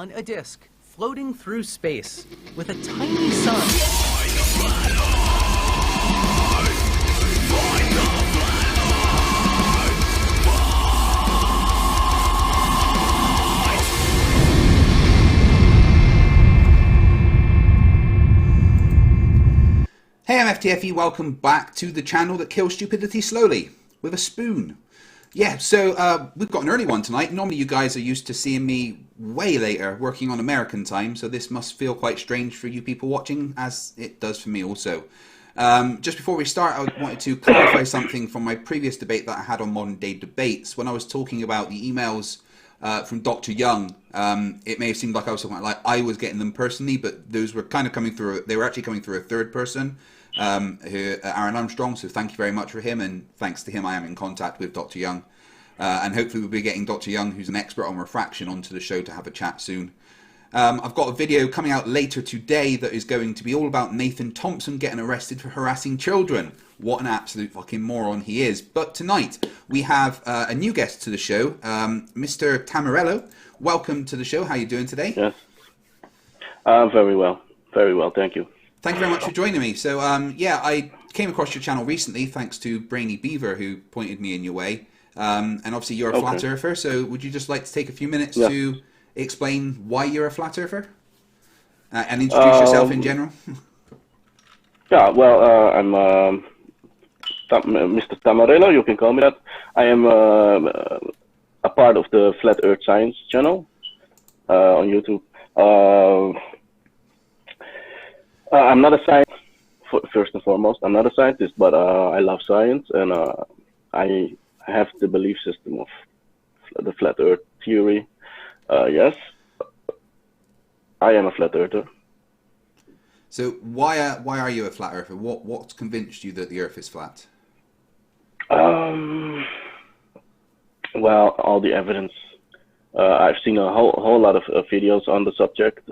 on a disk floating through space with a tiny sun. Hey, I'm FTFE, welcome back to the channel that kills stupidity slowly, with a spoon. Yeah, so we've got an early one tonight. Normally you guys are used to seeing me way later, working on American time, so this must feel quite strange for you people watching, as it does for me also. Just before we start, I wanted to clarify something from my previous debate that I had on Modern Day Debates. When I was talking about the emails from Dr. Young, it may have seemed like I was talking about, like, I was getting them personally, but those were kind of coming through, they were actually coming through a third person. Aaron Armstrong, so thank you very much for him, and thanks to him I am in contact with Dr. Young, and hopefully we'll be getting Dr. Young, who's an expert on refraction, onto the show to have a chat soon. I've got a video coming out later today that is going to be all about Nathan Thompson getting arrested for harassing children. What an absolute fucking moron he is. But tonight we have a new guest to the show, Mr. Tamarello. Welcome to the show. How are you doing today? Yes, very well, thank you. Thank you very much for joining me. So, yeah, I came across your channel recently, thanks to Brainy Beaver, who pointed me in your way. And obviously you're a flat earther, so would you just like to take a few minutes to explain why you're a flat earther? And introduce yourself in general? Yeah, well, I'm Mr. Tamarello, you can call me that. I am a part of the Flat Earth Science channel on YouTube. I'm not a scientist, first and foremost. I'm not a scientist, but I love science, and I have the belief system of the flat Earth theory. Yes, I am a flat earther. So why are you a flat earther? What's convinced you that the Earth is flat? Well, all the evidence. I've seen a whole lot of videos on the subject.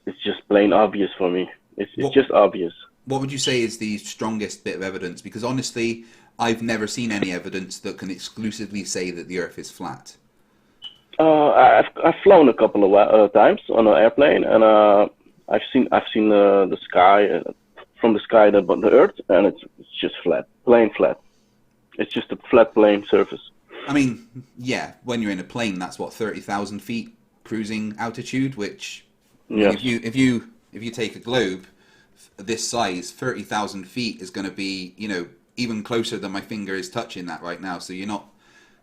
It's just plain obvious for me. It's just obvious. What would you say is the strongest bit of evidence? Because honestly, I've never seen any evidence that can exclusively say that the Earth is flat. I've flown a couple of times on an airplane, and I've seen the sky from the sky the Earth, and it's just flat, plain flat. It's just a flat, plain surface. I mean, yeah, when you're in a plane, that's what, 30,000 feet cruising altitude, which yes. if you take a globe this size, 30,000 feet is going to be, you know, even closer than my finger is touching that right now. So you're not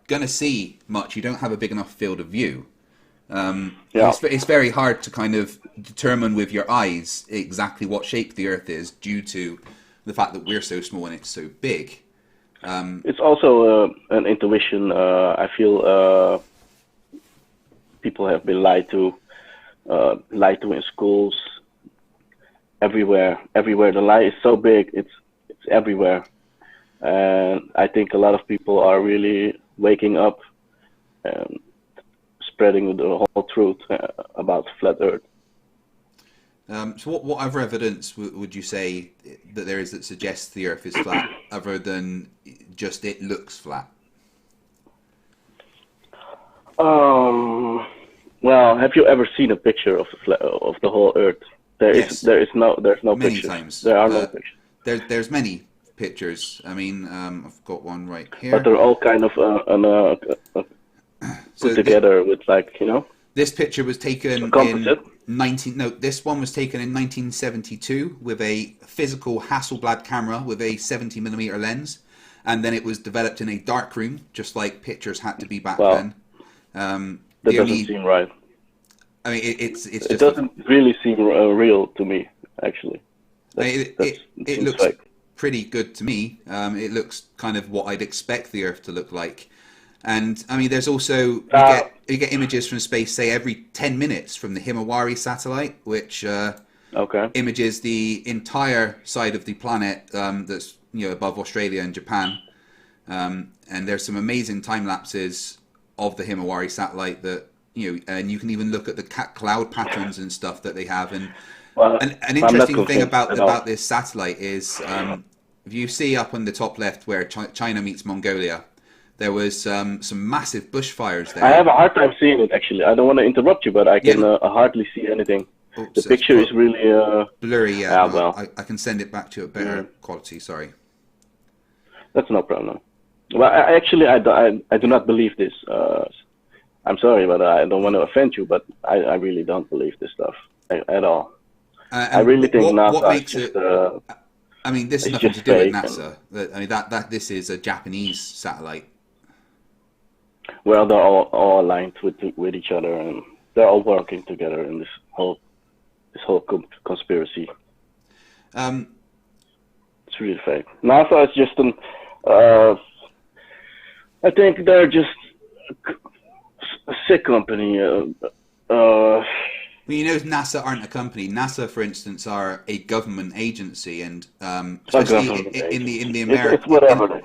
going to see much. You don't have a big enough field of view. It's very hard to kind of determine with your eyes exactly what shape the Earth is due to the fact that we're so small and it's so big. It's also an intuition. I feel people have been lied to in schools. Everywhere. The lie is so big. It's everywhere, and I think a lot of people are really waking up and spreading the whole truth about flat Earth. So what other evidence would you say that there is that suggests the Earth is flat, other than just it looks flat? Well, have you ever seen a picture of the whole Earth? There's no many pictures. Times. There are no pictures. There's many pictures. I mean, I've got one right here. But they're all kind of put together with, like, you know. This picture was taken this one was taken in 1972 with a physical Hasselblad camera with a 70mm lens, and then it was developed in a dark room, just like pictures had to be back then. That doesn't seem right. I mean, it doesn't really seem real to me, actually. It looks pretty good to me. It looks kind of what I'd expect the Earth to look like. And I mean, there's also you get images from space, say every 10 minutes from the Himawari satellite, which images the entire side of the planet that's, you know, above Australia and Japan. And there's some amazing time lapses of the Himawari satellite that, you know, and you can even look at the cloud patterns and stuff that they have. And an interesting thing about this satellite is if you see up on the top left where China meets Mongolia, There was some massive bushfires there. I have a hard time seeing it, actually. I don't want to interrupt you, but I can hardly see anything. Oops, The picture is really blurry. Yeah, well. I can send it back to a better quality. Sorry. That's no problem. Well, I do not believe this. I'm sorry, but I don't want to offend you, but I really don't believe this stuff at all. I really think NASA what makes is just, it? I mean, this has it's nothing to just do with fake NASA. I mean, that this is a Japanese satellite. well, they're all aligned with each other, and they're all working together in this whole conspiracy. It's really fake. NASA is just an. I think they're just a sick company. Well, you know, NASA aren't a company. NASA, for instance, are a government agency, and especially in the America, it's whatever.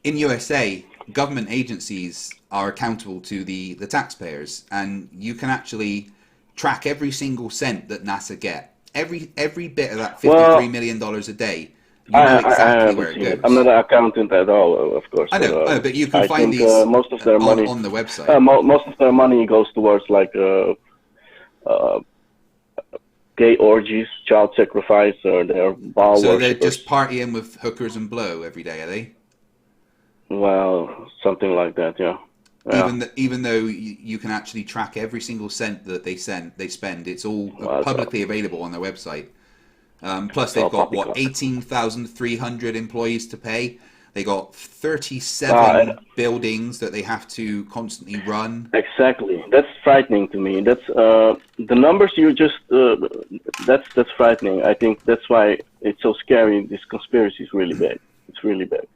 In USA, government agencies are accountable to the taxpayers, and you can actually track every single cent that NASA get. Every bit of that $53 million a day. You know exactly where it goes. I'm not an accountant at all, of course. I know, but you can find these most of their money on the website. Most of their money goes towards like gay orgies, child sacrifice, or their ball So worshippers. they're just partying with hookers and blow every day, are they? Well, something like that, yeah. Even though you can actually track every single cent that they spend, it's all publicly available on their website. Plus, they've got 18,300 employees to pay. They got 37 buildings that they have to constantly run. Exactly, that's frightening to me. That's the numbers you just. That's frightening. I think that's why it's so scary. This conspiracy is really big. It's really big.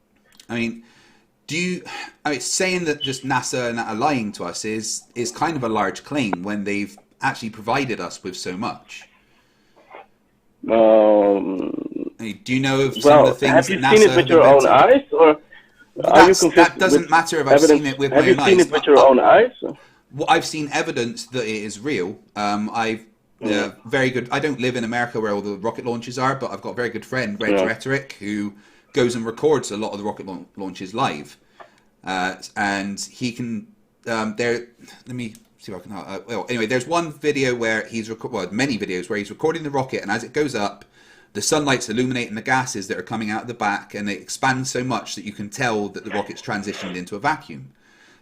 I mean, saying that just NASA are lying to us is kind of a large claim when they've actually provided us with so much. Do you know of some of the things have you that NASA seen it with your own eyes, or are you confused? That doesn't matter if I've seen it with my own eyes. Have you seen it with your own eyes? Well, I've seen evidence that it is real. I've very good. I don't live in America where all the rocket launches are, but I've got a very good friend, Rhetoric, who goes and records a lot of the rocket launches live, and he can. Let me see if I can. Well, anyway, there's one video where many videos where he's recording the rocket, and as it goes up, the sunlight's illuminating the gases that are coming out of the back, and it expands so much that you can tell that the rocket's transitioned into a vacuum.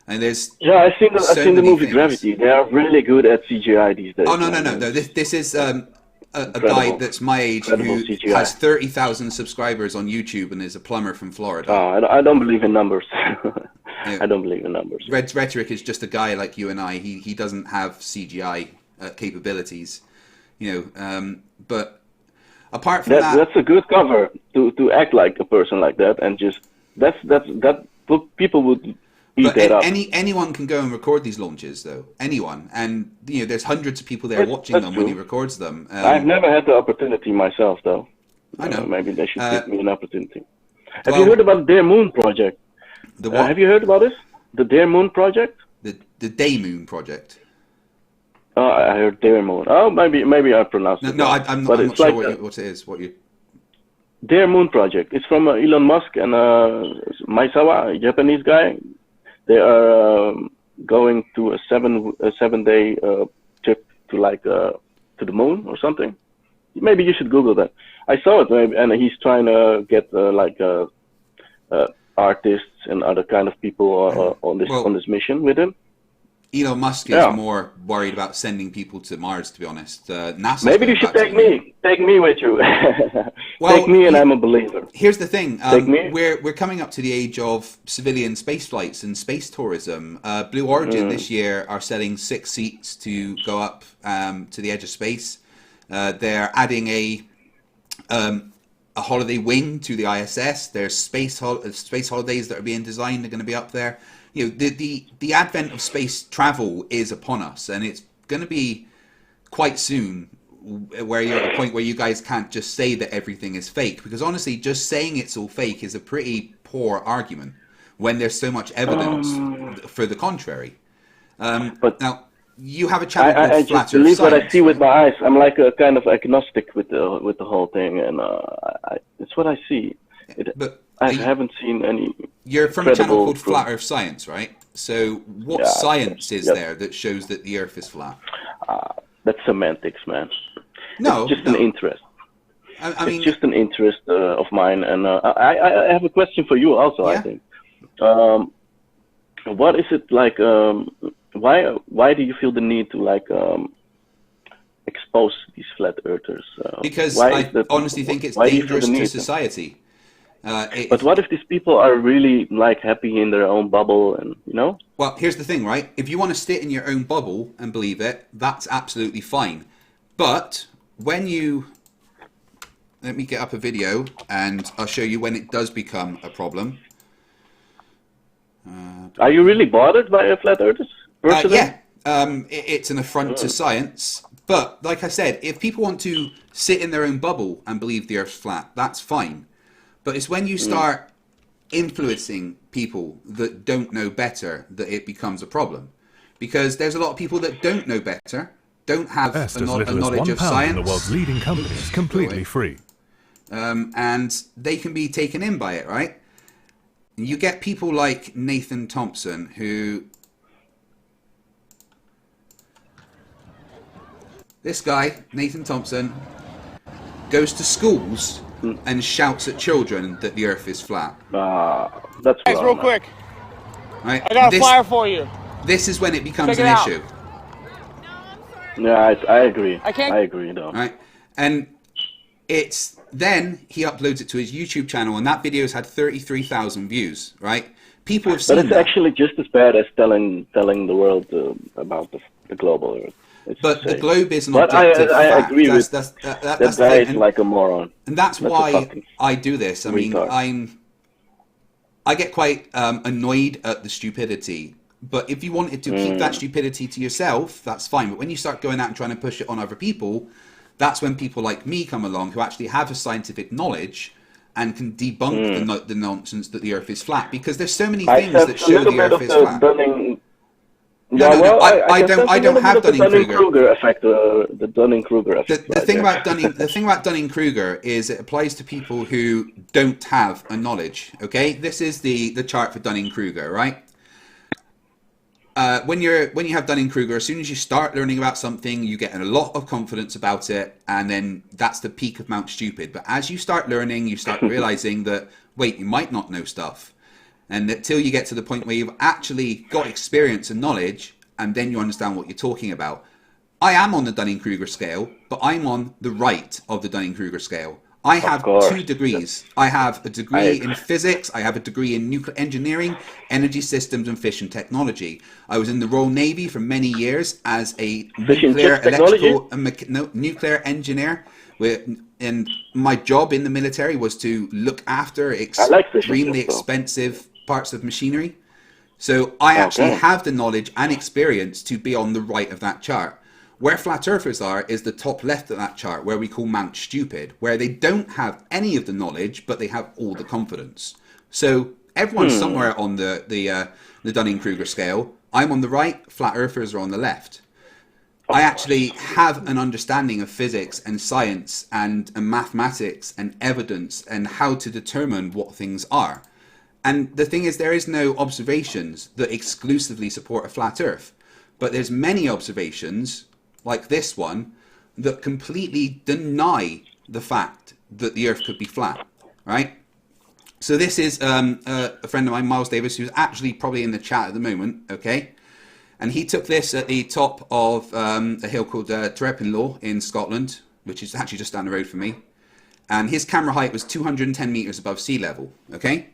And there's I've seen the movie Gravity. They are really good at CGI these days. Oh no! This is a guy that's my age who has 30,000 subscribers on YouTube and is a plumber from Florida. Oh, I don't believe in numbers. I don't believe in numbers. Rhetoric is just a guy like you and I. He doesn't have CGI capabilities, but. Apart from that's a good cover to act like a person like that, and just people would eat that up. Anyone can go and record these launches, though. Anyone, and there's hundreds of people there watching them when he records them. I've never had the opportunity myself, though. I know. Maybe they should give me an opportunity. Have you heard about the Dare Moon project? The what? Have you heard about this? The Dare Moon project? The Day Moon project. Oh, I heard Dare Moon. Oh, maybe I pronounced it. No, I'm not sure what it is. Dare Moon project. It's from Elon Musk and Maizawa, a Japanese guy. They are going to a 7-day trip to the moon or something. Maybe you should Google that. I saw it, and he's trying to get artists and other kind of people on this mission with him. Elon Musk is more worried about sending people to Mars, to be honest. NASA. Maybe you should take me with you. Take me, and I'm a believer. Here's the thing: we're coming up to the age of civilian space flights and space tourism. Blue Origin this year are selling 6 seats to go up to the edge of space. They're adding a holiday wing to the ISS. There's space holidays that are being designed. They're going to be up there. The advent of space travel is upon us, and it's going to be quite soon where you're at a point where you guys can't just say that everything is fake, because honestly, just saying it's all fake is a pretty poor argument when there's so much evidence for the contrary. But now you have a channel called I Flat just believe Science, what I see with my eyes. I'm like a kind of agnostic with the whole thing, and it's what I see. But I haven't seen any. You're from a channel called proof. Flat Earth Science, right? So what Yeah, science is yep. there that shows that the Earth is flat? That's semantics, man. No, It's just an interest. I mean, it's just an interest of mine, and I have a question for you also. Yeah. I think. What is it like? Why do you feel the need to like expose these flat earthers? because why I is that, honestly think it's why do you feel dangerous the to need? society. But what if these people are really like happy in their own bubble, and you know? Well, here's the thing, right? If you want to sit in your own bubble and believe it, that's absolutely fine. But when you... Let me get up a video and I'll show you when it does become a problem. Are you really bothered by flat earthers? Yeah, it's an affront to science. But like I said, if people want to sit in their own bubble and believe the Earth's flat, that's fine. But it's when you start influencing people that don't know better that it becomes a problem. Because there's a lot of people that don't know better, don't have a knowledge of science. The world's leading companies completely free. And they can be taken in by it, right? You get people like Nathan Thompson, who... This guy, Nathan Thompson, goes to schools and shouts at children that the Earth is flat. That's Guys, real quick. Right? I got a flyer for you. This is when it becomes Check it an out. issue. Yeah, I agree. I can't- I agree, though. Right? And it's... Then he uploads it to his YouTube channel, and that video's had 33,000 views, right? People have seen But it's that. actually just as bad as telling the world about the global Earth. It's But the insane. globe is an But objective I fact. agree with that's that the guy thing. is And, like a moron. and that's That's a why fucking I do this. I mean, retard. I get quite annoyed at the stupidity. But if you wanted to keep that stupidity to yourself, that's fine. But when you start going out and trying to push it on other people, that's when people like me come along who actually have a scientific knowledge and can debunk the nonsense that the Earth is flat. Because there's so many things that show the Earth is flat. No, I don't have Dunning-Kruger effect. The Dunning-Kruger effect. The thing about Dunning-Kruger is it applies to people who don't have a knowledge. Okay, this is the chart for Dunning-Kruger, right? When you have Dunning-Kruger, as soon as you start learning about something, you get a lot of confidence about it, and then that's the peak of Mount Stupid. But as you start learning, you start realizing that, wait, you might not know stuff. And until you get to the point where you've actually got experience and knowledge, and then you understand what you're talking about. I am on the Dunning-Kruger scale, but I'm on the right of the Dunning-Kruger scale. I have 2 degrees. I have a degree in physics. I have a degree in nuclear engineering, energy systems, and fission technology. I was in the Royal Navy for many years as a nuclear engineer. And my job in the military was to look after extremely expensive parts of machinery. So I actually have the knowledge and experience to be on the right of that chart. Where flat earthers are is the top left of that chart, where we call Mount Stupid, where they don't have any of the knowledge, but they have all the confidence. So everyone's somewhere on the Dunning-Kruger scale. I'm on the right, flat earthers are on the left. I actually have an understanding of physics and science and mathematics and evidence and how to determine what things are. And the thing is, there is no observations that exclusively support a flat earth. But there's many observations, like this one, that completely deny the fact that the Earth could be flat, right? So this is a friend of mine, Miles Davis, who's actually probably in the chat at the moment, okay? And he took this at the top of a hill called Terrapin in Scotland, which is actually just down the road from me. And his camera height was 210 meters above sea level, okay?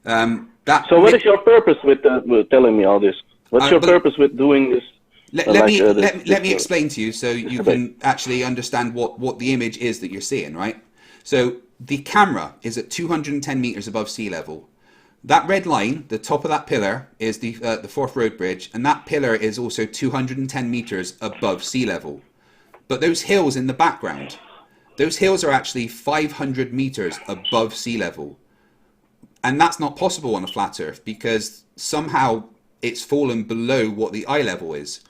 So what is your purpose with telling me all this? What's your purpose with doing this? Let me explain to you so you can actually understand what the image is that you're seeing, right? So the camera is at 210 meters above sea level. That red line, the top of that pillar, is the Forth Road Bridge, and that pillar is also 210 meters above sea level. But those hills in the background, those hills are actually 500 meters above sea level. And that's not possible on a flat Earth because somehow it's fallen below what the eye level is,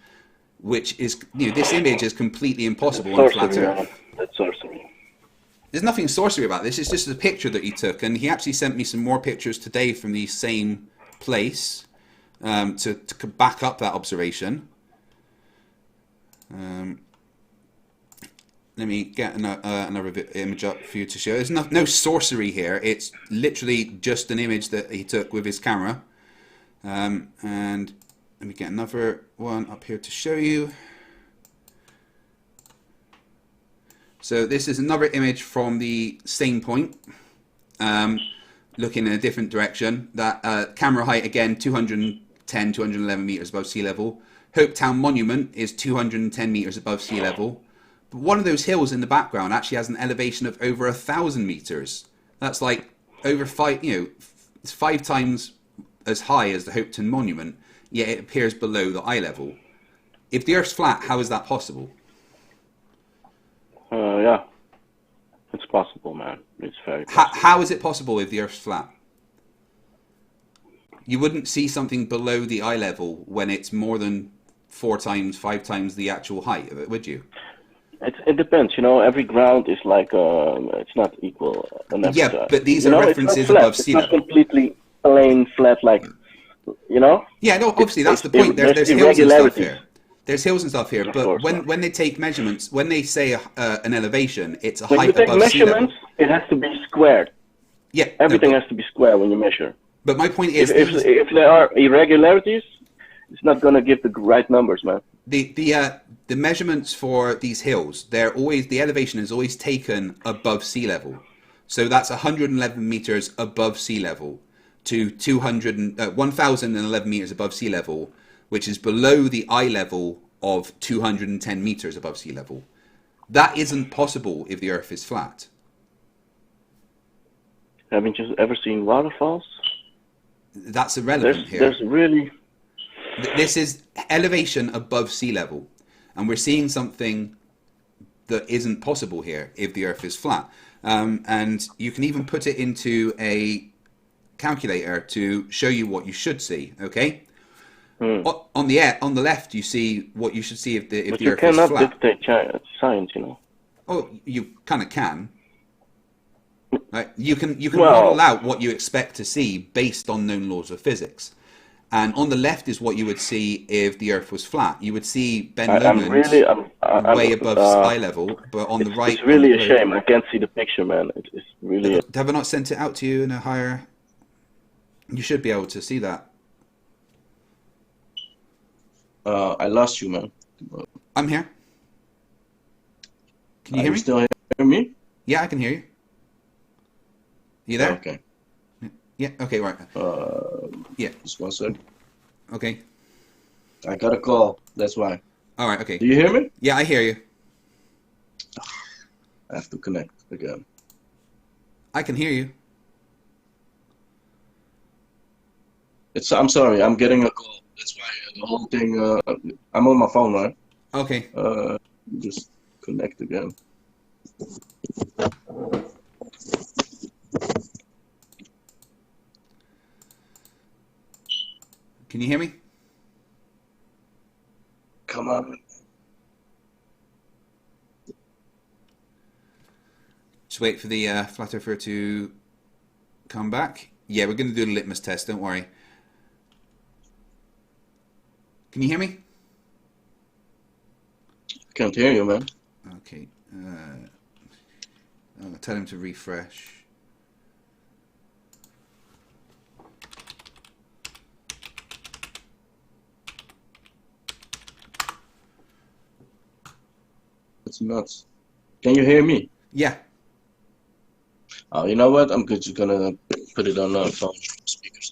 which is, this image is completely impossible on a flat Earth. That's sorcery. there's nothing sorcery about this. It's just a picture that he took, and he actually sent me some more pictures today from the same place to back up that observation. Let me get another image up for you to show. There's no sorcery here. It's literally just an image that he took with his camera. And let me get another one up here to show you. So this is another image from the same point, looking in a different direction. That camera height, again, 210, 211 meters above sea level. Hopetown Monument is 210 meters above sea level. But one of those hills in the background actually has an elevation of over 1,000 meters. That's like over it's 5 times as high as the Hopetown Monument, yet it appears below the eye level. If the Earth's flat, how is that possible? Yeah, it's possible, man. It's very possible. How is it possible if the Earth's flat? You wouldn't see something below the eye level when it's more than 4 times, 5 times the actual height of it, would you? It depends, every ground is like, it's not equal. Yeah, but these are references above sea level. It's not completely plain, flat, like, Yeah, no, obviously, that's the point. There's hills and stuff here. There's hills and stuff here, but when they take measurements, when they say an elevation, it's a height above sea level. When you take measurements, it has to be squared. Yeah. Everything has to be square when you measure. But my point is... If there are irregularities, it's not going to give the right numbers, man. The measurements for these hills, the elevation is always taken above sea level. So that's 111 meters above sea level to 1,011 meters above sea level, which is below the eye level of 210 meters above sea level. That isn't possible if the Earth is flat. Haven't you ever seen waterfalls? That's irrelevant here. There's really... This is elevation above sea level, and we're seeing something that isn't possible here if the Earth is flat. And you can even put it into a calculator to show you what you should see, okay? On the left, you see what you should see if the Earth is flat. But you cannot dictate science, Oh, you kind of can. Right? You can model out what you expect to see based on known laws of physics. And on the left is what you would see if the Earth was flat. You would see Ben Lomond way above eye level, but on the right... It's really a shame. I can't see the picture, man. It's really... Have I not sent it out to you in a higher... You should be able to see that. I lost you, man. I'm here. Can you hear me? Still hear me? Yeah, I can hear you. You there? Okay. Yeah, okay, right. Yeah. Just one sec. Okay. I got a call. That's why. All right, okay. Do you hear me? Yeah, I hear you. I have to connect again. I can hear you. I'm sorry. I'm getting a call. That's why the whole thing... I'm on my phone, right? Okay. Just connect again. Can you hear me? Come on. Just wait for the flat earther to come back. Yeah, we're going to do the litmus test, don't worry. Can you hear me? I can't hear you, man. Okay. I'll tell him to refresh. It's nuts. Can you hear me? Yeah. Oh, you know what? I'm just gonna put it on the phone speakers.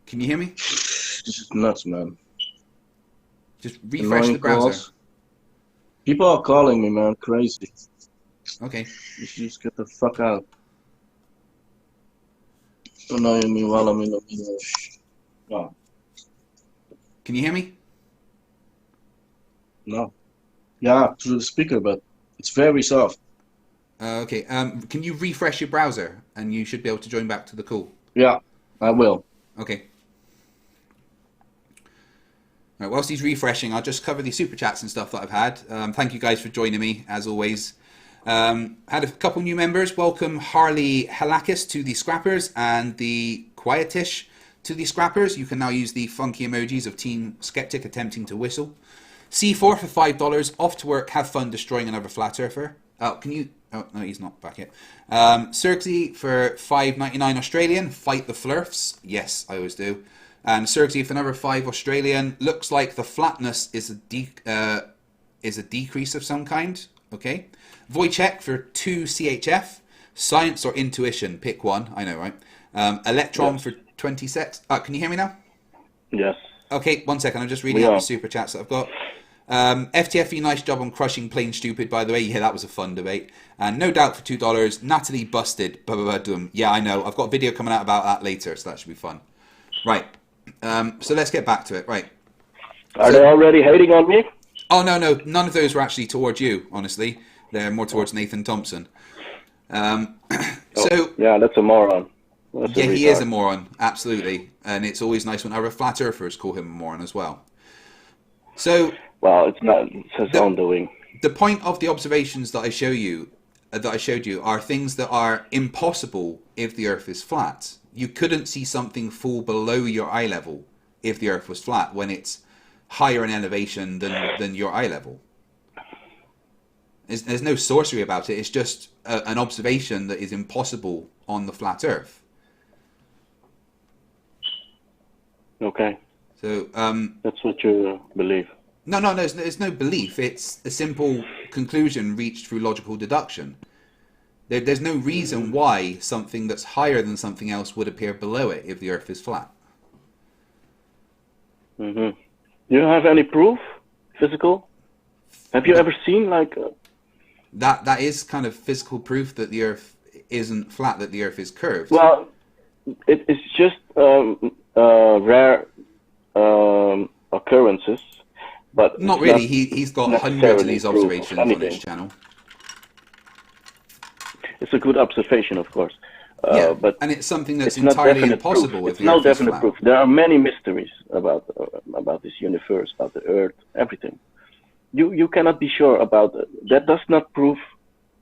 Can you hear me? This is nuts, man. Just refresh the browser. Calls. People are calling me, man. Crazy. Okay. You should just get the fuck out. Annoying me while I'm in the middle of shit. No. Can you hear me? No. Yeah, through the speaker, but it's very soft. Okay. Can you refresh your browser and you should be able to join back to the call? Yeah, I will. Okay. Right, whilst he's refreshing, I'll just cover the super chats and stuff that I've had. Thank you guys for joining me, as always. Had a couple new members. Welcome Harley Halakis to the Scrappers and the Quietish to the Scrappers. You can now use the funky emojis of Team Skeptic attempting to whistle. C4 for $5. Off to work. Have fun destroying another flat earther. Oh, can you... Oh, no, he's not back yet. Cirksy for $5.99 Australian. Fight the Flerfs. Yes, I always do. And Cirksy for another $5 Australian. Looks like the flatness is a decrease of some kind. Okay. Wojciech for 2 CHF. Science or intuition? Pick one. I know, right? Electron Yes. for 26. Can you hear me now? Yes. Okay, 1 second. I'm just reading out the super chats that I've got. FTFE, nice job on crushing Plain Stupid, by the way. Yeah, that was a fun debate. And no doubt for $2. Natalie busted. Yeah, I know. I've got a video coming out about that later, so that should be fun. Right. So let's get back to it. Right. Are they already hating on me? Oh, no. None of those were actually towards you, honestly. They're more towards Nathan Thompson. Yeah, that's a moron. That's a he retard. is a moron, absolutely. And it's always nice when other flat earthers call him a moron as well. So, Well, it's not. It's his own doing. the point of the observations that I showed you are things that are impossible if the Earth is flat. You couldn't see something fall below your eye level if the Earth was flat when it's higher in elevation than your eye level. There's no sorcery about it. It's just an observation that is impossible on the flat Earth. Okay. So That's what you believe. no, there's no belief. It's a simple conclusion reached through logical deduction. There's no reason why something that's higher than something else would appear below it if the Earth is flat. Do you have any proof? Physical? Have you ever seen That is kind of physical proof that the Earth isn't flat, that the Earth is curved. Well, it's just rare occurrences, but Not it's really. He's got hundreds of these necessarily proof of observations on his anything. channel. It's a good observation, of course. Yeah, But and it's something that's it's not entirely definite impossible proof. if It's the no Earth is definite flat. proof. There are many mysteries about this universe, about the Earth, everything. You cannot be sure about it. That does not prove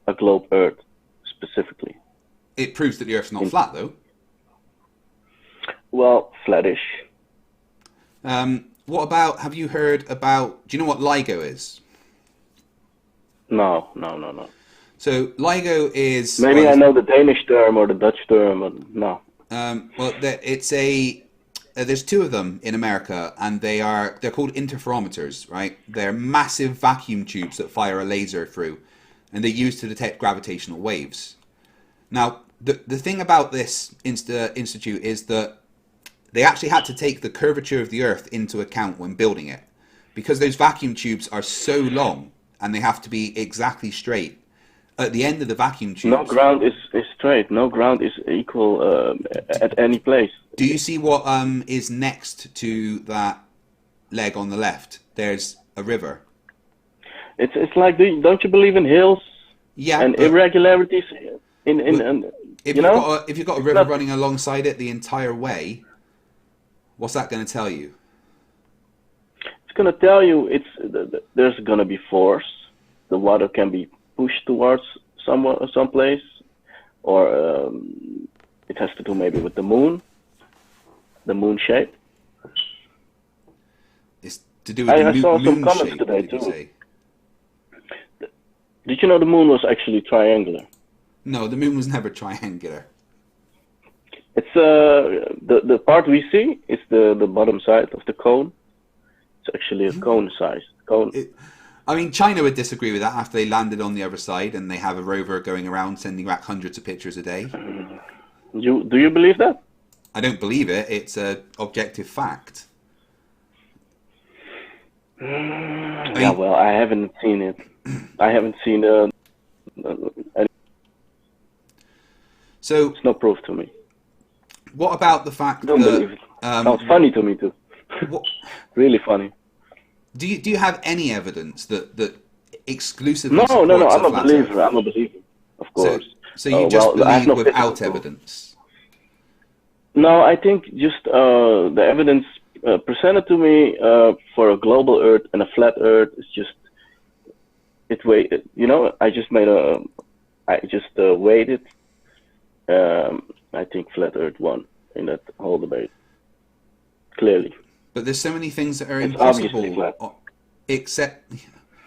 a globe Earth specifically. It proves that the Earth's not flat, though. Well, flattish. What about? Have you heard about? Do you know what LIGO is? No. So LIGO is Maybe I know the Danish term or the Dutch term, but no. There's two of them in America, and they're called interferometers, right? They're massive vacuum tubes that fire a laser through, and they're used to detect gravitational waves. Now, the thing about this institute is that they actually had to take the curvature of the Earth into account when building it, because those vacuum tubes are so long and they have to be exactly straight. At the end of the vacuum tubes, No ground is straight. No ground is equal at any place. do you see what is next to that leg on the left? There's a river. It's like, don't you believe in hills Yeah, and but irregularities in if you know? if you've got a river running alongside it the entire way, what's that going to tell you? It's gonna tell you there's gonna be force. The water can be pushed towards some place, or it has to do maybe with the moon shape. It's to do with I the saw some moon comments shape, today, did you too. say? Did you know the moon was actually triangular? No, the moon was never triangular. It's the part we see is the bottom side of the cone. It's actually a cone size cone. I mean, China would disagree with that after they landed on the other side and they have a rover going around sending back hundreds of pictures a day. Do you believe that? I don't believe it. It's an objective fact. Yeah, well, I haven't seen it. I haven't seen any. So, It's no proof to me. what about the fact I don't believe it. Sounds funny to me too. what, Really funny. do you have any evidence that exclusively No. supports I'm a flat believer. Earth? I'm a believer, of course. So you just well, I have believe no without physical proof. evidence? No, I think just the evidence presented to me for a global Earth and a flat Earth, it's just I just waited. I think flat Earth won in that whole debate, clearly. But there's so many things that are It's obviously impossible, flat. except.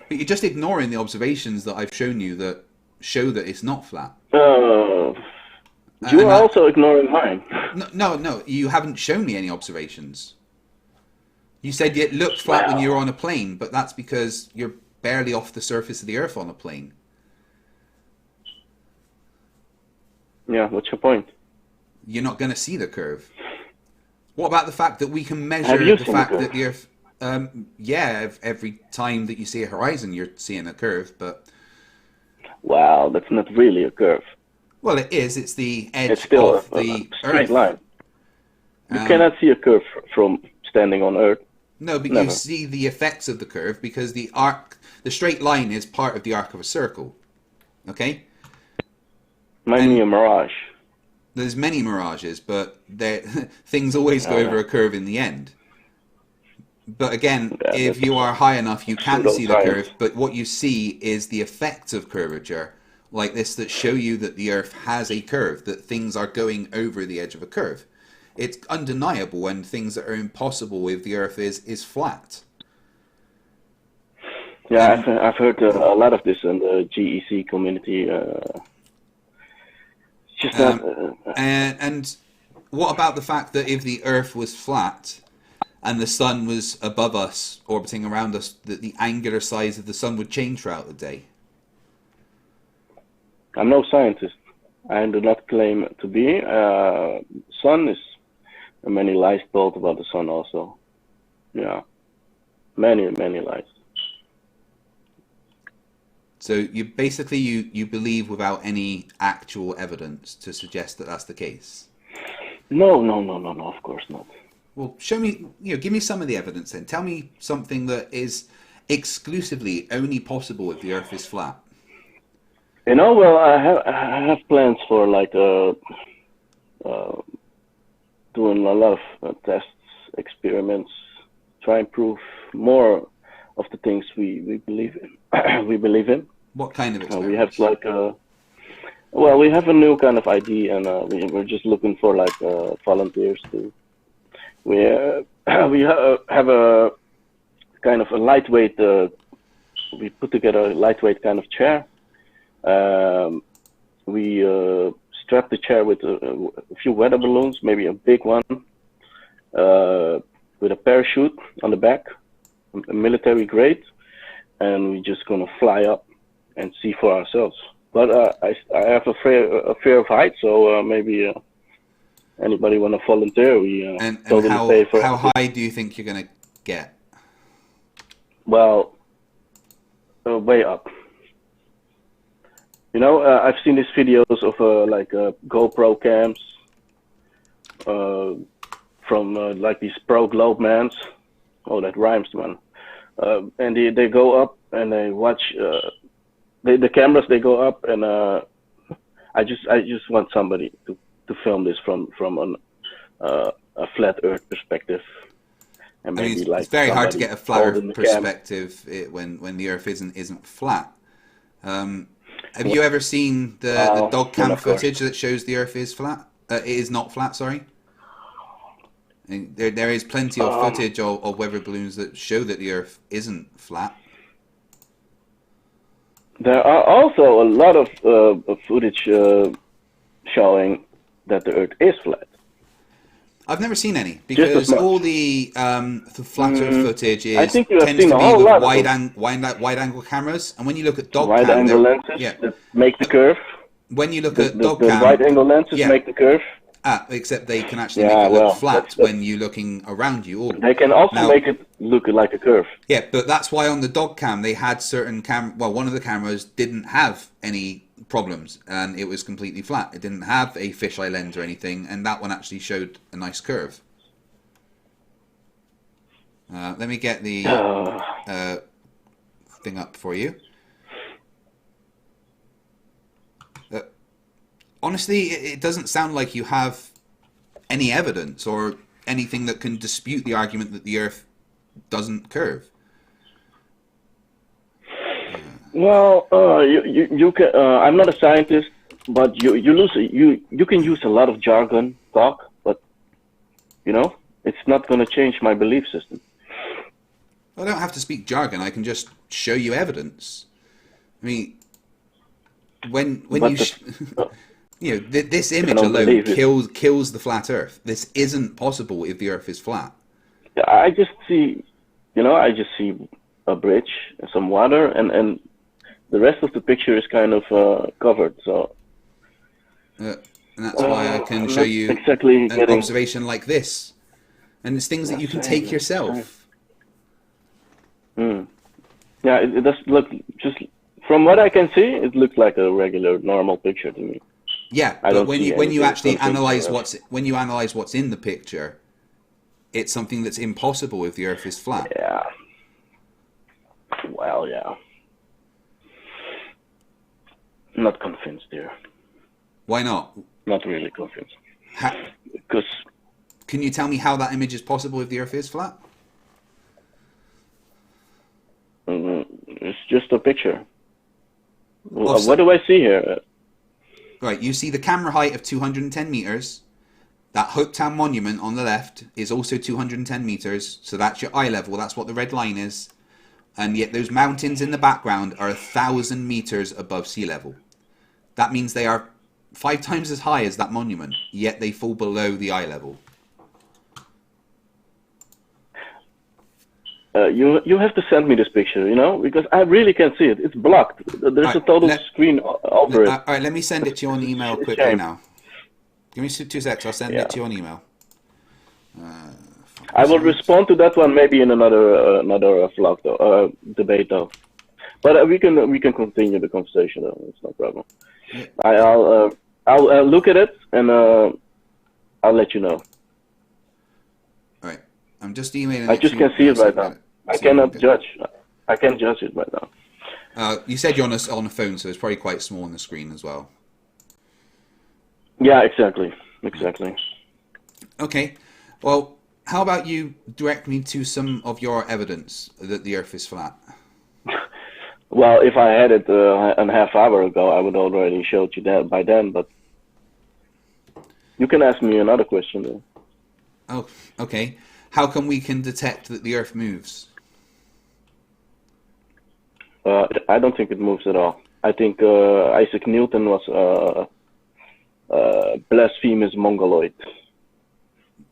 But you're just ignoring the observations that I've shown you that show that it's not flat. You're And also ignoring mine. No, you haven't shown me any observations. You said it looked flat when you were on a plane, but that's because you're barely off the surface of the Earth on a plane. Yeah, what's your point? You're not going to see the curve. What about the fact that we can measure Have you the seen fact the that the Earth... every time that you see a horizon, you're seeing a curve, but... Wow, that's not really a curve. Well, it is. It's the edge It's still of the a straight Earth. line. You cannot see a curve from standing on Earth. No, but Never. you see the effects of the curve because the straight line is part of the arc of a circle. Okay? Might be a mirage. There's many mirages, but things always go over a curve in the end. But again, Yeah, if that's you are high enough, you can see the pseudoscience. curve, but what you see is the effects of curvature, like this, that show you that the Earth has a curve, that things are going over the edge of a curve. It's undeniable when things that are impossible if the Earth is flat. Yeah, I've heard a lot of this in the GEC community. It's just not. And what about the fact that if the Earth was flat and the Sun was above us, orbiting around us, that the angular size of the Sun would change throughout the day? I'm no scientist. I do not claim to be. Sun is many lies told about the Sun also. Yeah, many lies. So you basically you believe without any actual evidence to suggest that that's the case. No, of course not. Well, show me, give me some of the evidence then. Tell me something that is exclusively only possible if the Earth is flat. Well, I have plans for doing a lot of tests, experiments, try and prove more of the things we believe in. we believe in. What kind of experiments? We have we have a new kind of ID, and we're just looking for volunteers to. We have a kind of a lightweight. We put together a lightweight kind of chair. We strap the chair with a few weather balloons, maybe a big one, with a parachute on the back, a military grade, and we're just gonna fly up and see for ourselves. But I have a fear of heights, so maybe anybody want to volunteer? We and totally pay for how it. high do you think you're going to get? Well, way up. I've seen these videos of GoPro cams from these pro globe mans. Oh, that rhymes, man. And they go up and they watch the cameras. They go up, and I just want somebody to film this from a flat Earth perspective. And I mean, maybe it's very hard to get a flat Earth holding the cam. perspective when the Earth isn't flat. Have you ever seen the dog cam of course. footage that shows the Earth is flat? It is not flat. Sorry. And there is plenty of footage of weather balloons that show that the Earth isn't flat. There are also a lot of footage showing that the Earth is flat. I've never seen any because much. all the flat Earth footage I is think you have tends seen to a be whole with lot of wide angle cameras, and when you look at dog Wide cam, angle lenses that make the curve. when you look The at dog cam, wide angle lenses yeah. make the curve. Except they can actually Yeah, make it look well, flat that's- when you're looking around you. All They can also Now- make it look like a curve. Yeah, but that's why on the dog cam they had certain one of the cameras didn't have any problems and it was completely flat. It didn't have a fisheye lens or anything, and that one actually showed a nice curve. Let me get the thing up for you. Honestly, it doesn't sound like you have any evidence or anything that can dispute the argument that the Earth doesn't curve. Well, you can. I'm not a scientist, but you can use a lot of jargon talk, but it's not going to change my belief system. I don't have to speak jargon. I can just show you evidence. I mean, when this image alone kills the flat Earth. This isn't possible if the Earth is flat. I just see a bridge, some water, and the rest of the picture is kind of covered. So, and that's why I can show you an observation like this, and it's things that you can take yourself. Yeah, it does look, just from what I can see, it looks like a regular, normal picture to me. Yeah, but when you actually analyze what's in the picture, it's something that's impossible if the Earth is flat. Yeah. Well, yeah. Not convinced here. Why not? Not really convinced. Because. Can you tell me how that image is possible if the Earth is flat? It's just a picture. What do I see here? Right, you see the camera height of 210 meters. That Hopetown monument on the left is also 210 meters, so that's your eye level. That's what the red line is. And yet those mountains in the background are 1,000 meters above sea level. That means they are 5 times as high as that monument, yet they fall below the eye level. You have to send me this picture, because I really can't see it. It's blocked. There's a total screen over it. All right, let me send it to you on email quickly now. Give me 2 seconds. I'll send it to you on email. I will respond to that one maybe in another vlog though, debate though. But we can continue the conversation though. It's no problem. Yeah. I'll look at it and I'll let you know. All right, I'm just emailing. I just can't see it right now. I cannot judge. I can't judge it right now. You said you're on a phone, so it's probably quite small on the screen as well. Yeah, exactly. Okay, well, how about you direct me to some of your evidence that the Earth is flat? Well, if I had it a half hour ago, I would already showed you that by then, but you can ask me another question then. Oh, okay. How come we can detect that the Earth moves? I don't think it moves at all. I think Isaac Newton was blasphemous Mongoloid.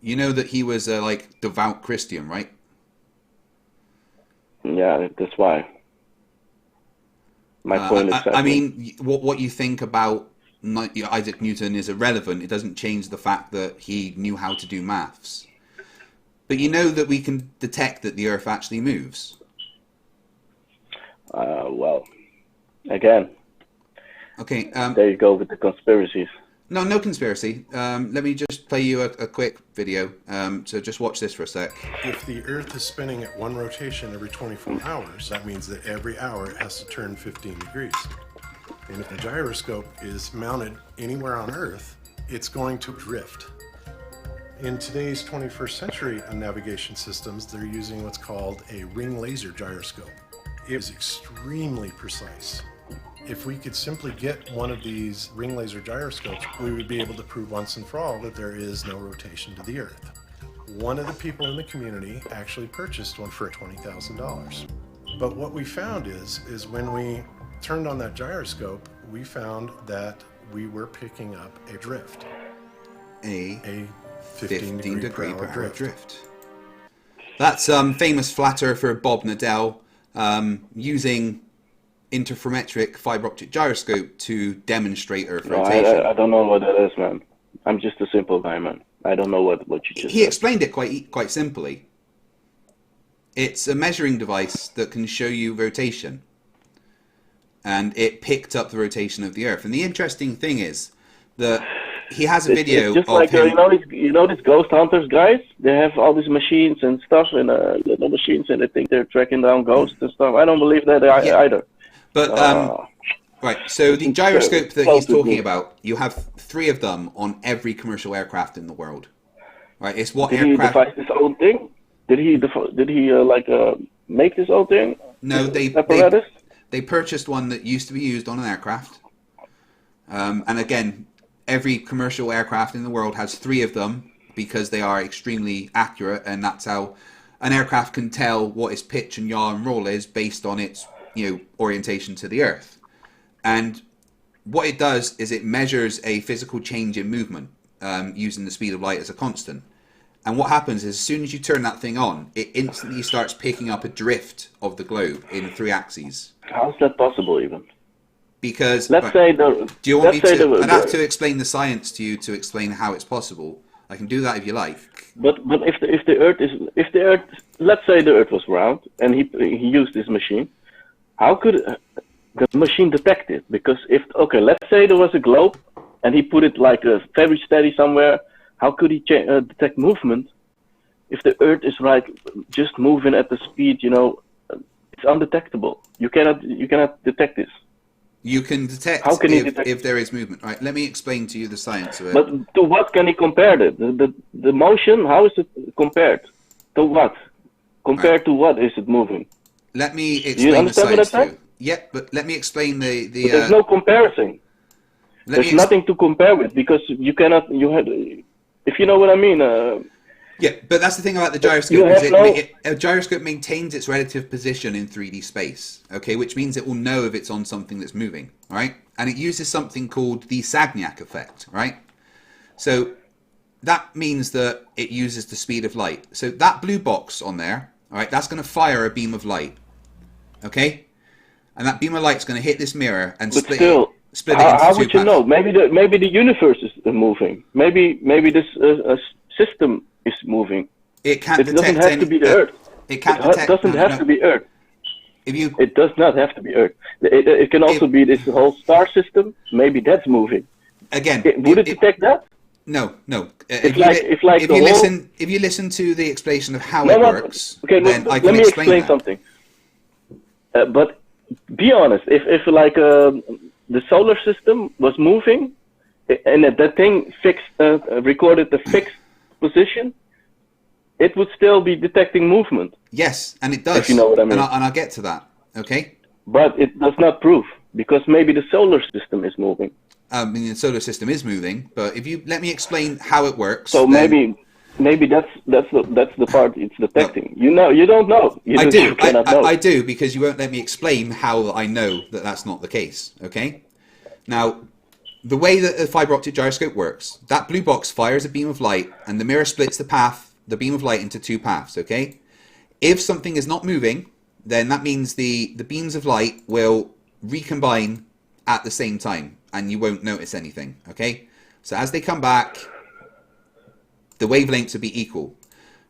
You know that he was a devout Christian, right? Yeah, that's why. My point is. I mean, what you think about Isaac Newton is irrelevant. It doesn't change the fact that he knew how to do maths. But you know that we can detect that the Earth actually moves. Well, again. Okay. There you go with the conspiracies. No conspiracy. Let me just play you a quick video. So just watch this for a sec. If the Earth is spinning at one rotation every 24 hours, that means that every hour it has to turn 15 degrees. And if the gyroscope is mounted anywhere on Earth, it's going to drift. In today's 21st century navigation systems, they're using what's called a ring laser gyroscope. It is extremely precise. If we could simply get one of these ring laser gyroscopes, we would be able to prove once and for all that there is no rotation to the Earth. One of the people in the community actually purchased one for $20,000. But what we found is when we turned on that gyroscope, we found that we were picking up a drift. A 15 degree per hour drift. That's famous flat earther Bob Nadell using interferometric fiber optic gyroscope to demonstrate Earth rotation. I don't know what that is, man. I'm just a simple guy, man. I don't know what you just He said. explained it quite simply. It's a measuring device that can show you rotation. And it picked up the rotation of the Earth. And the interesting thing is that he has a video it's just of like, him... you know these ghost hunters guys? They have all these machines and stuff, and little machines, and they think they're tracking down ghosts and stuff. I don't believe that either. But, right, so the gyroscope that he's talking about, you have 3 of them on every commercial aircraft in the world. right? It's what Did aircraft. he devise his own thing? Did he make his own thing? No, Apparatus? they purchased one that used to be used on an aircraft. And again, every commercial aircraft in the world has 3 of them because they are extremely accurate, and that's how an aircraft can tell what its pitch and yaw and roll is based on its orientation to the Earth. And what it does is it measures a physical change in movement using the speed of light as a constant. And what happens is as soon as you turn that thing on, it instantly starts picking up a drift of the globe in 3 axes. How is that possible even? Because Let's say do you want me to? I'd have to explain the science to you to explain how it's possible. I can do that if you like. But if the Earth, let's say the Earth was round and he used this machine, how could the machine detect it? Because let's say there was a globe and he put it like very steady somewhere. How could he detect movement if the Earth is just moving at the speed? It's undetectable. You cannot detect this. You can detect if there is movement. Right. Let me explain to you the science of it. But to what can he compare it? The motion? How is it compared? To what? Compared to what is it moving? Let me explain the science to you. Yeah, but let me explain the. There's no comparison. There's nothing to compare with because you cannot. If you know what I mean. Yeah, but that's the thing about the gyroscope. A gyroscope maintains its relative position in 3D space, okay, which means it will know if it's on something that's moving, right? And it uses something called the Sagnac effect, right? So that means that it uses the speed of light. So that blue box on there, all right, that's going to fire a beam of light, okay? And that beam of light's going to hit this mirror and split it into 2 how would you parts. know? Maybe the universe is moving. Maybe this system is moving. It can't detect doesn't have to be the Earth. It can't detect. It doesn't have to be Earth. It does not have to be Earth. It can also be this whole star system. Maybe that's moving. Again, would it detect that? No. If you listen to the explanation of how it works, okay, then I can let me explain that. something. But be honest. If the solar system was moving, and that thing recorded the fixed position, it would still be detecting movement. Yes, and it does. If you know what I mean. And I'll get to that, okay? But it does not prove, because maybe the solar system is moving. I mean, the solar system is moving, but if you let me explain how it works... So maybe that's the part it's detecting. No. You don't know. You cannot know. I do, because you won't let me explain how I know that that's not the case, okay? Now, the way that the fiber optic gyroscope works, that blue box fires a beam of light and the mirror splits the beam of light into 2 paths, okay? If something is not moving, then that means the beams of light will recombine at the same time and you won't notice anything, okay? So as they come back, the wavelengths will be equal,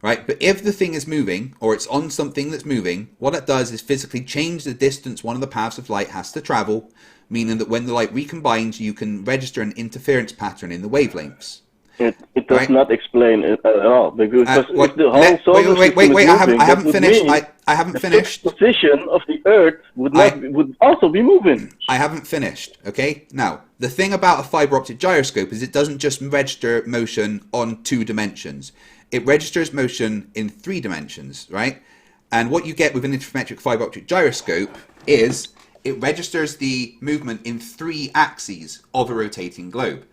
right? But if the thing is moving or it's on something that's moving, what it does is physically change the distance one of the paths of light has to travel, meaning that when the light recombines, you can register an interference pattern in the wavelengths. It does not explain it at all, because if the whole solar system wait, is moving, I haven't finished. I haven't finished. The position of the Earth would also be moving. I haven't finished, okay? Now, the thing about a fiber optic gyroscope is it doesn't just register motion on 2 dimensions. It registers motion in 3 dimensions, right? And what you get with an interferometric fiber optic gyroscope is it registers the movement in 3 axes of a rotating globe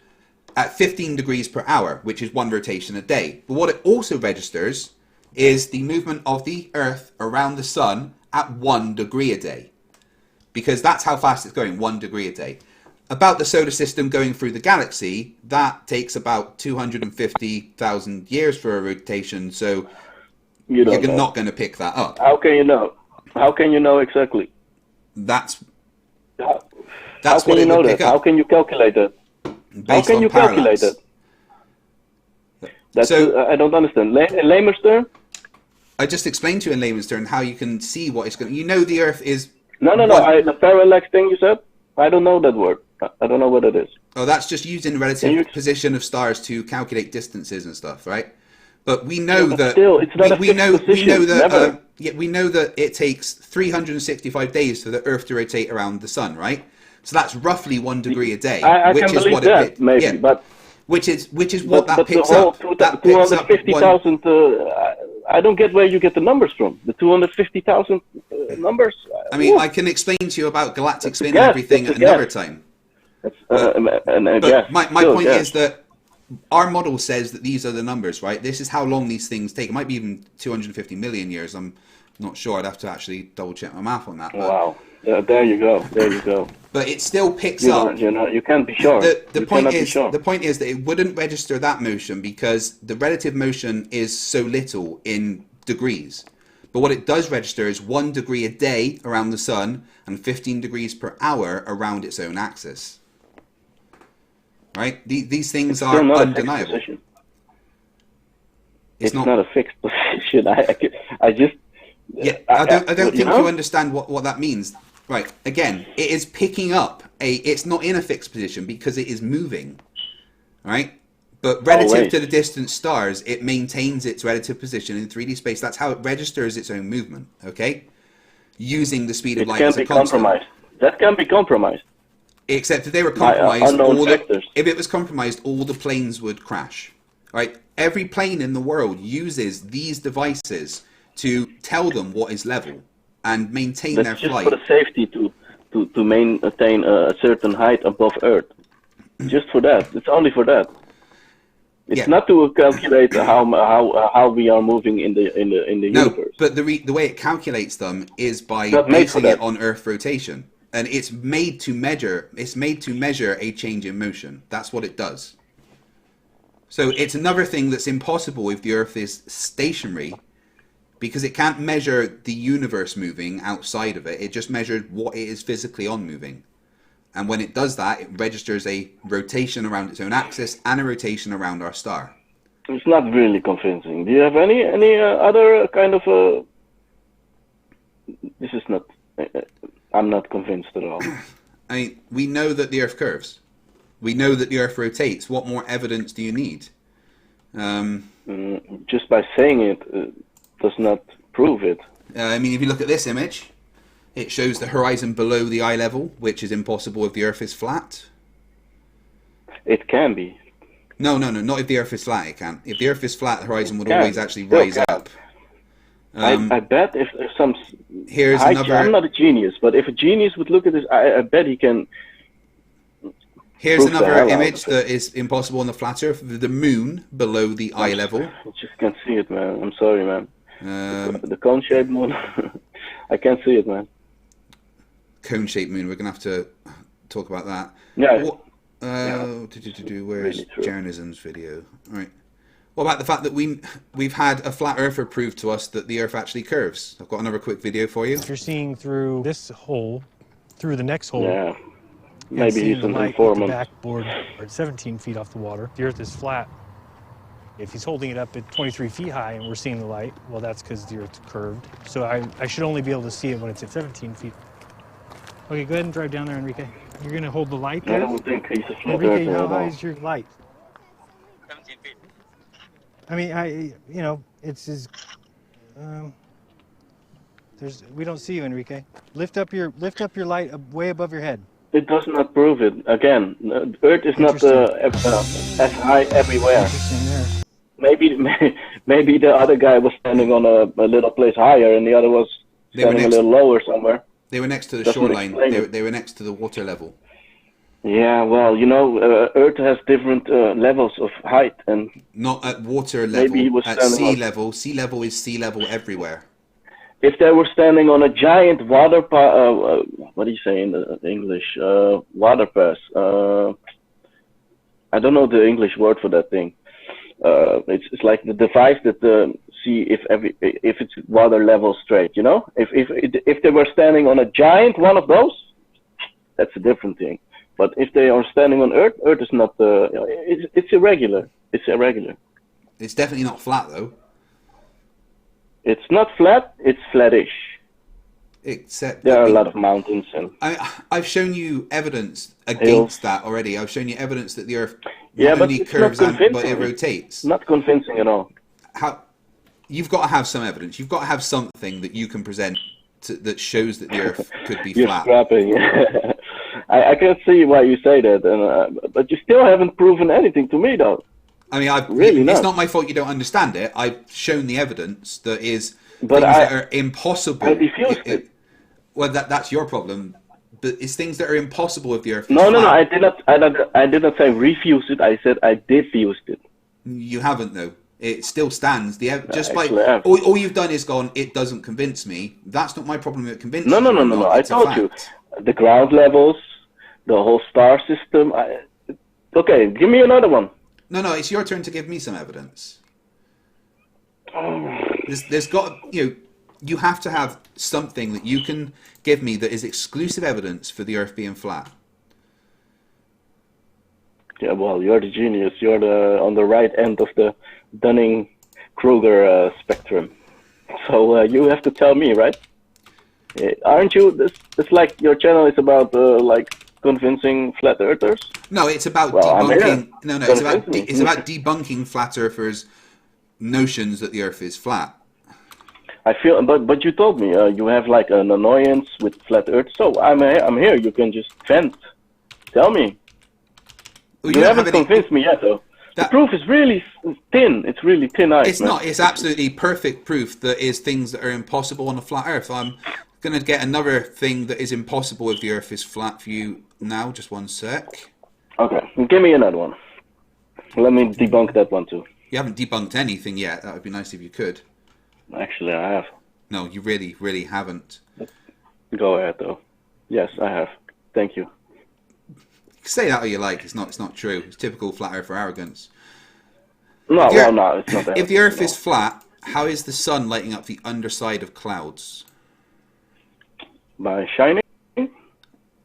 at 15 degrees per hour, which is 1 rotation a day. But what it also registers is the movement of the Earth around the Sun at 1 degree a day. Because that's how fast it's going, 1 degree a day. About the solar system going through the galaxy, that takes about 250,000 years for a rotation, so you're not going to pick that up. How can you know? How can you know exactly? That's how what can you it know would that? pick up. How can you calculate that? How can you calculate that? That's I don't understand. In layman's term? I just explained to you in layman's term how you can see what it's going. You know, the Earth is. No. The parallax thing you said. I don't know that word. I don't know what it is. Oh, that's just using the relative position of stars to calculate distances and stuff, right? But we know that still, it's not we know that Never. we know that it takes 365 days for the Earth to rotate around the Sun, right? So that's roughly 1 degree a day, I which can is believe what that, it did. maybe, Yeah. but Which is what that but picks the whole up. That picks up 250,000. I don't get where you get the numbers from. The 250,000 numbers. I mean, I can explain to you about galactic spin and guess, everything that's at a another guess. time. But My point is that our model says that these are the numbers, right? This is how long these things take. It might be even 250 million years. I'm not sure. I'd have to actually double check my math on that. But, wow. There you go. There you go. But it still picks up. You can't be sure. The point is that it wouldn't register that motion because the relative motion is so little in degrees. But what it does register is 1 degree a day around the sun and 15 degrees per hour around its own axis. Right? These things are undeniable. It's not a fixed position. I just. Yeah, I don't think you understand what that means. Right. Again, it is picking up it's not in a fixed position because it is moving. Right? But relative to the distant stars, it maintains its relative position in 3D space. That's how it registers its own movement, okay? Using the speed of light as a constant. That can be compromised. Except if they were compromised, vectors. If it was compromised, all the planes would crash. Right? Every plane in the world uses these devices to tell them what is level and maintain their flight. Just for the safety to maintain a certain height above Earth. Just for that. It's only for that. It's not to calculate how we are moving in the universe. But the way it calculates them is by basing it on Earth rotation, and it's made to measure. It's made to measure a change in motion. That's what it does. So it's another thing that's impossible if the Earth is stationary, because it can't measure the universe moving outside of it. It just measures what it is physically on moving. And when it does that, it registers a rotation around its own axis and a rotation around our star. It's not really convincing. Do you have any other kind of This is not. I'm not convinced at all. I mean, we know that the Earth curves. We know that the Earth rotates. What more evidence do you need? Just by saying it does not prove it. I mean, if you look at this image. It shows the horizon below the eye level, which is impossible if the Earth is flat. It can be. No, not if the Earth is flat, it can't. If the Earth is flat, the horizon would always actually rise up. I bet if some... Here's another... I'm not a genius, but if a genius would look at this, I bet he can... Here's another image that is impossible on the flat Earth. The moon below the eye level. I just can't see it, man. I'm sorry, man. The cone-shaped moon. I can't see it, man. Cone-shaped moon. We're going to have to talk about that. Yeah. Where's Jernison's video? All right. What about the fact that we've had a flat earther prove to us that the Earth actually curves? I've got another quick video for you. If you're seeing through this hole, through the next hole, yeah, maybe he's an informant. The backboard or 17 feet off the water. The Earth is flat. If he's holding it up at 23 feet high and we're seeing the light, well, that's because the Earth's curved. So I should only be able to see it when it's at 17 feet. Okay, go ahead and drive down there, Enrique. You're going to hold the light there? I don't think he's a flat Enrique, earther how at high all. is your light? 17 feet. I mean, it's as... we don't see you, Enrique. Lift up your light way above your head. It does not prove it. Again, the Earth is not as high everywhere. Interesting there. Maybe the other guy was standing on a little place higher, and the other was standing a little lower somewhere. They were next to the shoreline. They were next to the water level. Yeah, well, Earth has different levels of height, and not at water level. Maybe he was at sea level. Sea level is sea level everywhere. If they were standing on a giant water what do you say in English? Water pass. I don't know the English word for that thing. It's like the device that see if it's water level straight. If they were standing on a giant one of those, that's a different thing. But if they are standing on Earth, Earth is not. It's irregular. It's irregular. It's definitely not flat though. It's not flat. It's flattish. Except there are a lot of mountains and. I've shown you evidence against that already. I've shown you evidence that the Earth not only curves but it rotates. Not convincing at all. You've got to have some evidence. You've got to have something that you can present that shows that the Earth could be You're flat. Scrapping. I can see why you say that, but you still haven't proven anything to me, though. I mean, it's not my fault you don't understand it. I've shown the evidence that is But things that are impossible. I refused it. Well, that's your problem. But it's things that are impossible if the Earth is No, flat. I did not. I did not say refuse it. I said I did use it. You haven't though. It still stands. Just by actually, I have. all you've done is gone. It doesn't convince me. That's not my problem. It convinces No. you or not. I It's a told you, fact. the ground levels, the whole star system. Okay, give me another one. No. It's your turn to give me some evidence. There's got you have to have something that you can give me that is exclusive evidence for the Earth being flat. Yeah, well, you're the genius. You're on the right end of the Dunning-Kruger spectrum. So you have to tell me, right? Aren't you? It's like your channel is about like convincing flat earthers. No, it's about I'm here. debunking. No, Convince me. it's about debunking flat earthers' notions that the Earth is flat. I feel, but you told me you have like an annoyance with flat Earth. So I'm here. You can just vent. Tell me. Well, You don't haven't have any- convinced me yet, though. The proof is really thin. It's really thin ice. It's man. not. It's absolutely perfect proof that is things that are impossible on a flat Earth. I'm going to get another thing that is impossible if the Earth is flat for you now. Just one sec. Okay, give me another one. Let me debunk that one too. You haven't debunked anything yet. That would be nice if you could. Actually, I have. No, you really, really haven't. Go ahead, though. Yes, I have. Thank you. Say that all you like. It's not true. It's typical flat Earther arrogance. No, If the Earth- no, it's not that. If the Earth no. is flat, how is the sun lighting up the underside of clouds? By shining?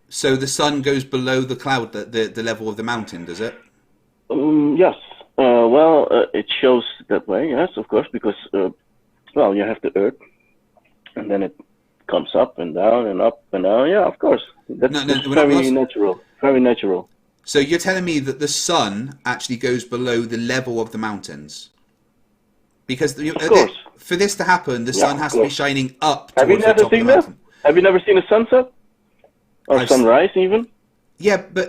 So the sun goes below the cloud, the level of the mountain, does it? Yes. It shows that way. Yes, of course, because you have the Earth, and then it comes up and down and up and down. Yeah, of course. That's very natural. Very natural. So you're telling me that the sun actually goes below the level of the mountains? Because course. for this to happen, the sun of has to be course. shining up Have you towards the never top of the seen that? mountain. Have you never seen a sunset or sunrise even? Yeah, but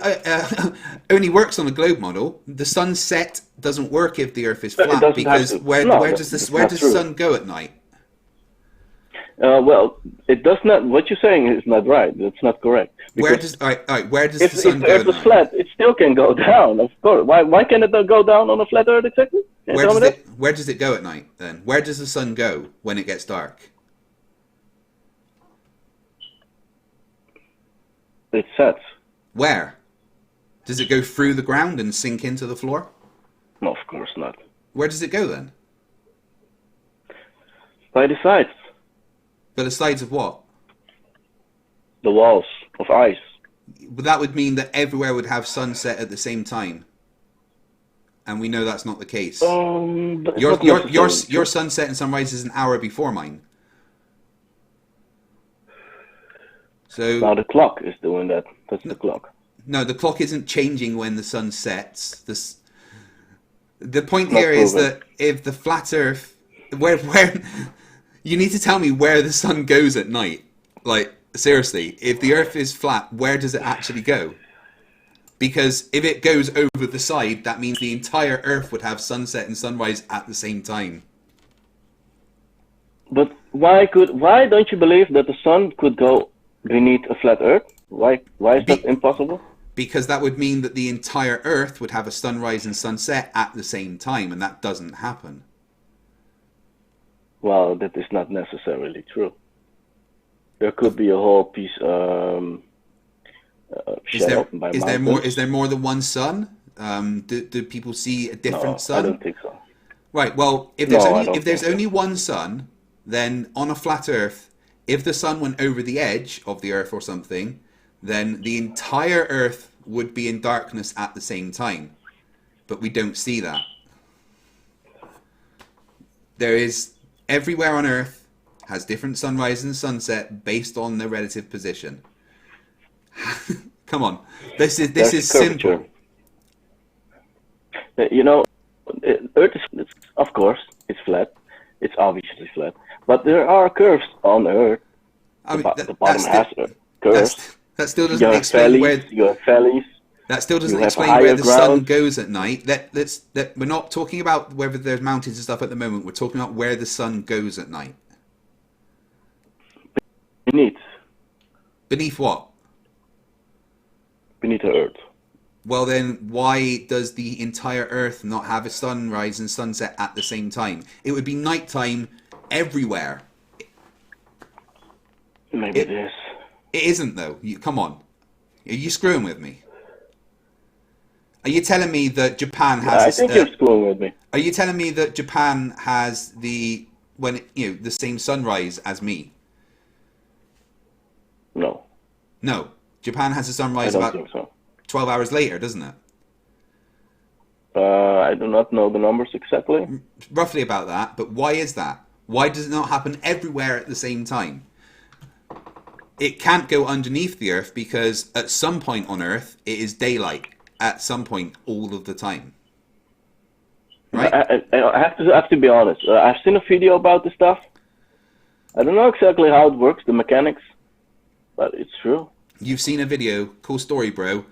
only works on a globe model. The sunset doesn't work if the Earth is But it flat doesn't because have to. where No, does that's the not true. sun go at night? It does not. What you're saying is not right. That's not correct. Where Because does where does if the sun the go Earth at is night? flat, it still can go down. Of course. Why can it not go down on a flat Earth exactly? Can you tell me that? Where does it go at night then? Where does the sun go when it gets dark? It sets. Where? Does it go through the ground and sink into the floor? No, of course not. Where does it go then? By the sides, By the sides of what? the walls of ice. But that would mean that everywhere would have sunset at the same time. And we know that's not the case. But it's Your not your your necessarily your true. sunset and sunrise is an hour before mine. So Now the clock is doing that. That's the clock. no, the clock isn't changing when the sun sets. The point Not here is proven. that if the flat Earth, where you need to tell me where the sun goes at night. Like seriously, if the Earth is flat, where does it actually go? Because if it goes over the side, that means the entire Earth would have sunset and sunrise at the same time. But why don't you believe that the sun could go beneath a flat Earth? Why is that impossible? Because that would mean that the entire Earth would have a sunrise and sunset at the same time, and that doesn't happen. Well, that is not necessarily true. There could be a whole piece Is shut there open by is there mountains. more is there more than one sun? Do people see a different No, sun? I don't think so. Right. Well, if No, there's I only don't if there's think so. only one sun, then on a flat Earth, if the sun went over the edge of the Earth or something, then the entire Earth would be in darkness at the same time. But we don't see that. There is everywhere on Earth has different sunrise and sunset based on their relative position. Come on, this is There's simple. curvature. You know, Earth is, of course, it's flat. It's obviously flat. But there are curves on Earth. I mean, The bottom has curves. That still You doesn't have explain valleys. where. You have valleys. That still doesn't You have explain higher where the sun ground. goes at night. We're not talking about whether there's mountains and stuff at the moment. We're talking about where the sun goes at night. Beneath Beneath what? the earth. Well, then why does the entire Earth not have a sunrise and sunset at the same time? It would be nighttime everywhere. Maybe it is. It isn't, though. Come on. Are you screwing with me? Are you telling me that Japan has... I think you're screwing with me. Are you telling me that Japan has the same sunrise as me? No, No. Japan has a I sunrise don't about think so. 12 hours later, doesn't it? I do not know the numbers exactly. Roughly about that, but why is that? Why does it not happen everywhere at the same time? It can't go underneath the Earth because at some point on Earth, it is daylight. At some point, all of the time. Right? I have to be honest. I've seen a video about this stuff. I don't know exactly how it works, the mechanics, but it's true. You've seen a video. Cool story, bro.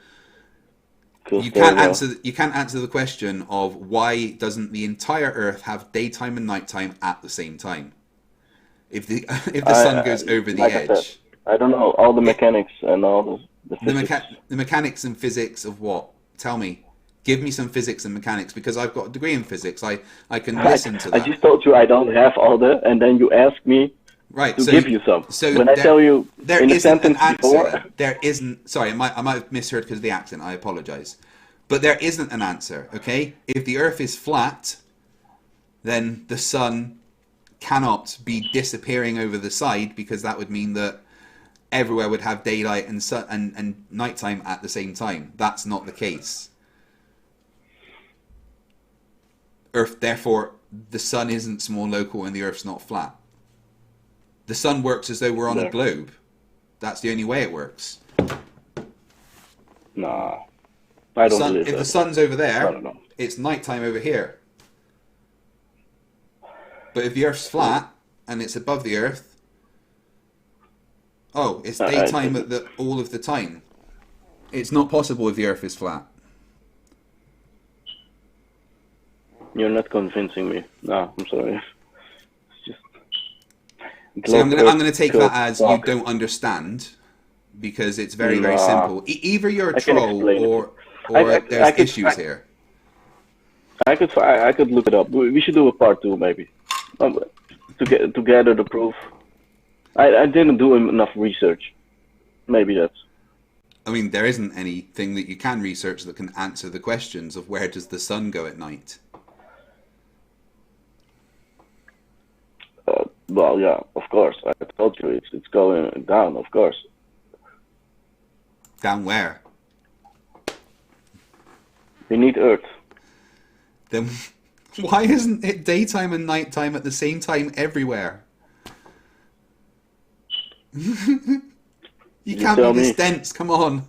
Cool You story, can't bro. answer. You can't answer the question of why doesn't the entire Earth have daytime and nighttime at the same time? If the sun goes over the like I edge, said, I don't know all the mechanics and all the physics. the mechanics and physics of what? Tell me. Give me some physics and mechanics because I've got a degree in physics. I can listen to I that. just told you I don't have all the, and then you ask me Right. to give you some. So when I tell you there in a isn't an sentence answer. before, There isn't. Sorry, I might have misheard because of the accent. I apologize. But there isn't an answer. Okay. If the Earth is flat, then the sun cannot be disappearing over the side because that would mean that everywhere would have daylight and sun and nighttime at the same time. That's not the case. Earth, therefore, the sun isn't small local and the Earth's not flat. The sun works as though we're on a globe. That's the only way it works. nah, I don't believe If that. the sun's over I there, don't know. it's nighttime over here. But if the Earth's flat and it's above the Earth, it's daytime all of the time. It's not possible if the Earth is flat. You're not convincing me. No, I'm sorry. It's just. So I'm going to take that as you talk. don't understand, because it's very, very simple. Either you're a I can troll explain it. or I could- issues here. I could look it up. We should do a part 2 maybe, to gather the proof. I didn't do enough research. Maybe that's. I mean, there isn't anything that you can research that can answer the questions of where does the sun go at night. Well, yeah, of course. I told you it's going down. Of course. Down where? Beneath Earth. Then why isn't it daytime and nighttime at the same time everywhere? You can't tell be this me. dense, come on.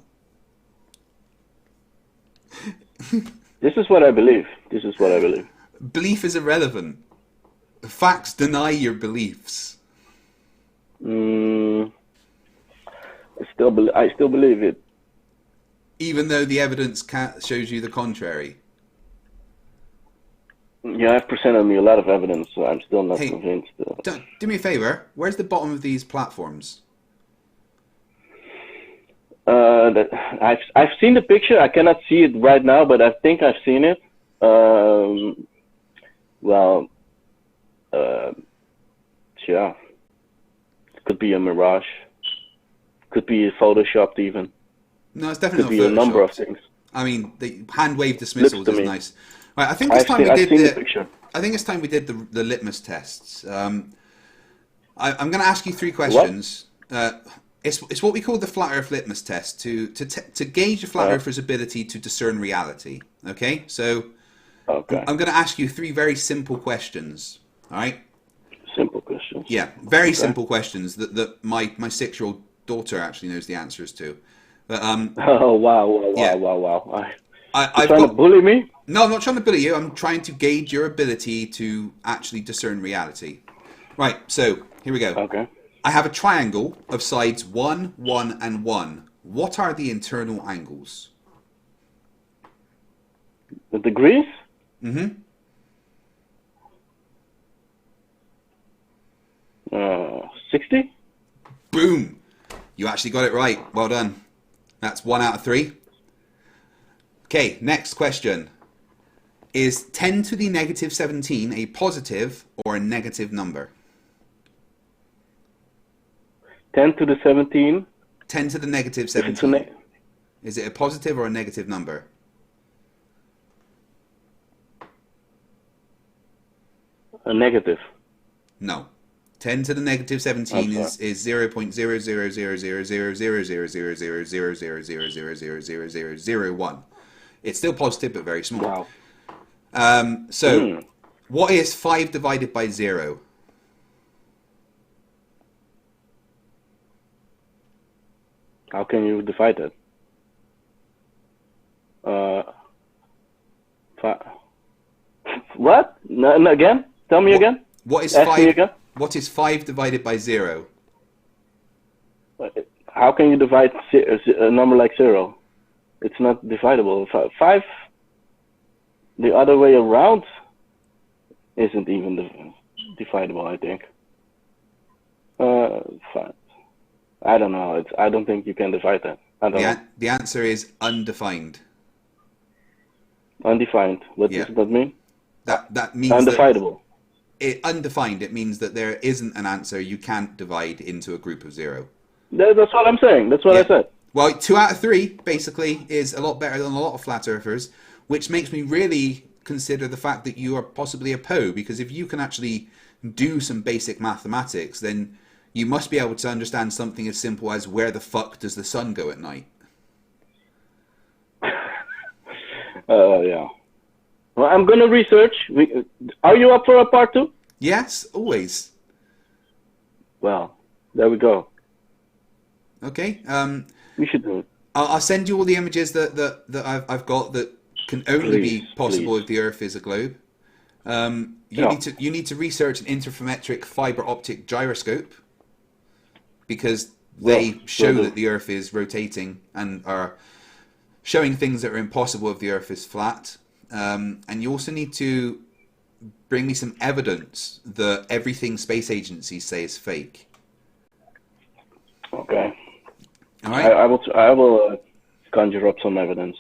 This is what I believe. Belief is irrelevant. Facts deny your beliefs. I still believe it. Even though the evidence shows you the contrary. You have presented me a lot of evidence, so I'm still not Hey, convinced. Do me a favor. Where's the bottom of these platforms? I've seen the picture. I cannot see it right now, but I think I've seen it. Yeah. It could be a mirage. Could be photoshopped even. No, it's Could definitely be not a number of photoshopped. things. I mean, the hand wave dismissals to is me. nice. Right, I think it's time we I've did seen the picture. I think it's time we did the litmus tests. I'm going to ask you 3 questions. It's what we call the flat Earth litmus test to gauge a flat earther's ability to discern reality. Okay, so Okay. I'm going to ask you 3 very simple questions. All right. Simple questions. Yeah, very simple questions that my 6-year-old daughter actually knows the answers to. But Oh wow! Yeah. Wow! I've Trying to bully me? No, I'm not trying to bully you. I'm trying to gauge your ability to actually discern reality. Right, so here we go. Okay. I have a triangle of sides 1, 1, and 1. What are the internal angles? The degrees? Mm-hmm. 60? Boom! You actually got it right. Well done. That's 1 out of 3. Okay, next question. Is 10 to the negative 17 a positive or a negative number? 10 to the 17? 10 to the negative If it's 17. Is it a positive or a negative number? a negative. No. 10 to the negative 17 is 0.00000000000000000001. It's still positive, but very small. Wow. So, what is 5 divided by 0? How can you divide it? What? No, again? Tell me again. What is Ask me 5? again. What is 5 divided by 0? How can you divide a number like 0? It's not dividable. 5, the other way around, isn't even dividable, I think. 5. I don't know. I don't think you can divide that. I don't know. The answer is undefined. Undefined. What Yeah. does that mean? That means Undividable. Undefined. It means that there isn't an answer you can't divide into a group of 0. That's what I'm saying. That's what I said. Well, 2 out of 3 basically is a lot better than a lot of flat earthers, which makes me really consider the fact that you are possibly a Poe, because if you can actually do some basic mathematics, then you must be able to understand something as simple as where the fuck does the sun go at night? Yeah. Well, I'm gonna research. Are you up for a part 2? Yes, always. Well, there we go. Okay. We should do it. I'll send you all the images that I've got that can only be possible please. if the Earth is a globe. Yeah. You need to research an interferometric fiber optic gyroscope, because they show that the Earth is rotating and are showing things that are impossible if the Earth is flat. And you also need to bring me some evidence that everything space agencies say is fake. Okay. All right. I will conjure up some evidence.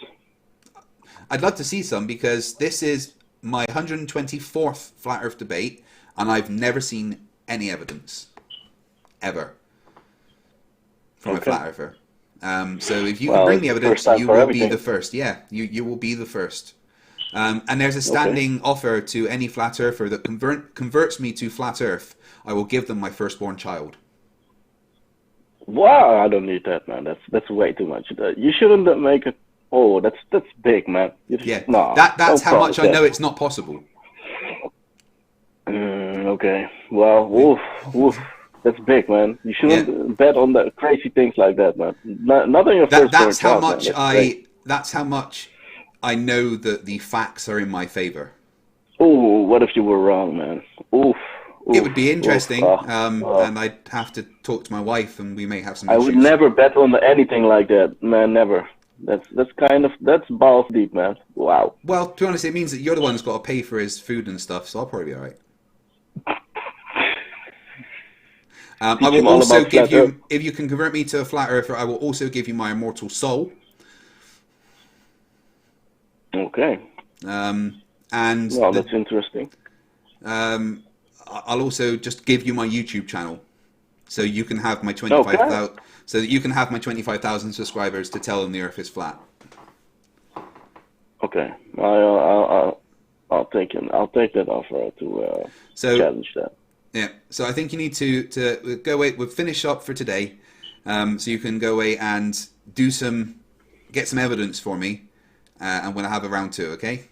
I'd love to see some, because this is my 124th Flat Earth debate, and I've never seen any evidence, ever, from a Flat Earther. So if you can bring the evidence, you will be the first. Yeah, you will be the first. And there's a standing offer to any Flat Earther that converts me to Flat Earth. I will give them my firstborn child. Wow, I don't need that, man. That's way too much. You shouldn't make it. Oh, that's big, man. No, that's how much I know it's not possible. Okay. Well, oof. That's big, man. You shouldn't bet on the crazy things like that, man. Not on your first. That's how much That's how much I know that the facts are in my favor. Oh, what if you were wrong, man? Oof. It would be interesting, and I'd have to talk to my wife, and we may have some issues. I would never bet on anything like that, man. Never. That's balls deep, man. Wow. Well, to be honest, it means that you're the one who's got to pay for his food and stuff, so I'll probably be all right. I will also give you, if you can convert me to a flat earther, I will also give you my immortal soul. Okay. And well, that's interesting. I'll also just give you my YouTube channel, so you can have my 25,000. So that you can have my 25,000 subscribers to tell them the Earth is flat. Okay, I'll take it. I'll take that offer to challenge that. Yeah. So I think you need to go away. We'll finish up for today, so you can go away and get some evidence for me, and when I have a round 2, okay?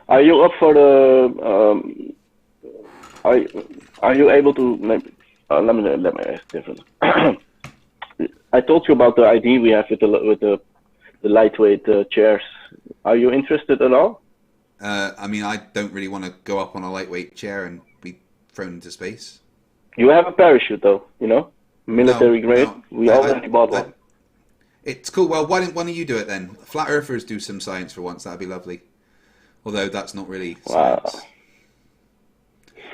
Are you up for the? Are you able to? Let me ask different. I told you about the idea we have with the lightweight chairs. Are you interested at all? I mean, I don't really want to go up on a lightweight chair and be thrown into space. You have a parachute, though, military grade. We already bought one. It's cool. Well, why don't one of you do it then? Flat Earthers do some science for once. That'd be lovely. Although that's not really science. Wow.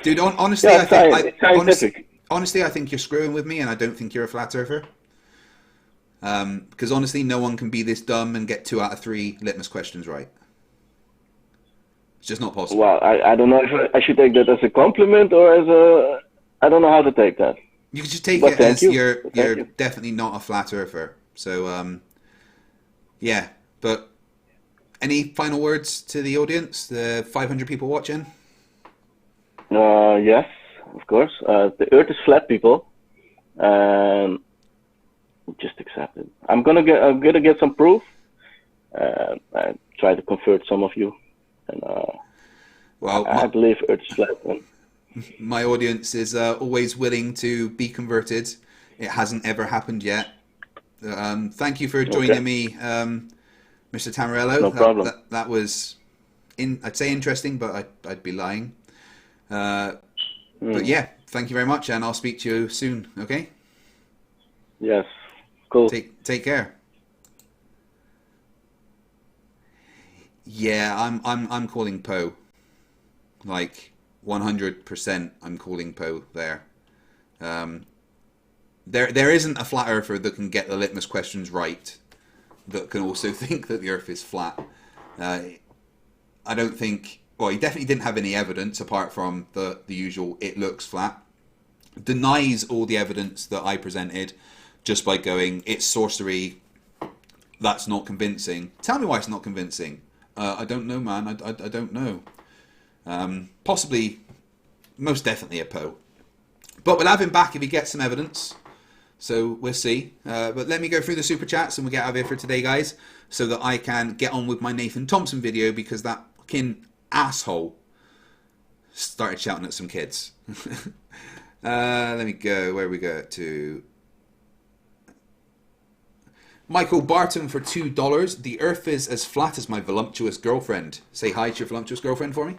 Dude, honestly, Yeah, I scientific. think honestly, I think you're screwing with me, and I don't think you're a flat earther. Because honestly, no one can be this dumb and get 2 out of 3 litmus questions right. It's just not possible. Well, I don't know if I should take that as a compliment or as a... I don't know how to take that. You can just take But it thank as you. you're Thank you're you. definitely not a flat earther. So yeah. But any final words to the audience? The 500 people watching. Yes, of course. The Earth is flat, people. Just accept it. I'm gonna get some proof. I try to convert some of you, and Well, I believe Earth is flat. And my audience is always willing to be converted. It hasn't ever happened yet. Thank you for joining me, Mr. Tamarello. No problem. That was, I'd say interesting, but I'd be lying. But yeah, thank you very much, and I'll speak to you soon. Okay. yes, cool. Take care. Yeah, I'm calling Poe. Like 100%, I'm calling Poe there. There isn't a flat earther that can get the litmus questions right, that can also think that the Earth is flat. I don't think. Well, he definitely didn't have any evidence apart from the usual "it looks flat." Denies all the evidence that I presented just by going, "It's sorcery. That's not convincing." Tell me why it's not convincing. I don't know, man. I don't know. Possibly, most definitely a Poe. But we'll have him back if he gets some evidence. So we'll see. But let me go through the super chats and we'll get out of here for today, guys, so that I can get on with my Nathan Thompson video, because that fucking asshole started shouting at some kids. Let me go. Where we go to? Michael Barton for $2. The Earth is as flat as my voluptuous girlfriend. Say hi to your voluptuous girlfriend for me.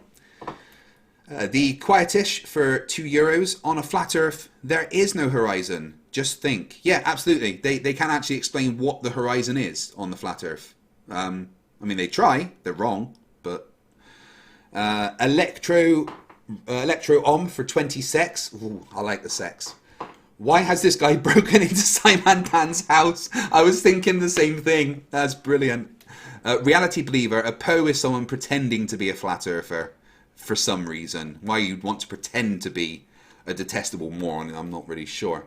The Quietish for €2. On a flat Earth, there is no horizon. Just think. Yeah, absolutely. They can't actually explain what the horizon is on the flat Earth. I mean, they try. They're wrong. But Electro Om for 20 sex. Ooh, I like the sex. Why has this guy broken into Simon Tan's house? I was thinking the same thing. That's brilliant. Reality Believer. A Poe is someone pretending to be a flat earther for some reason. Why you'd want to pretend to be a detestable moron, I'm not really sure.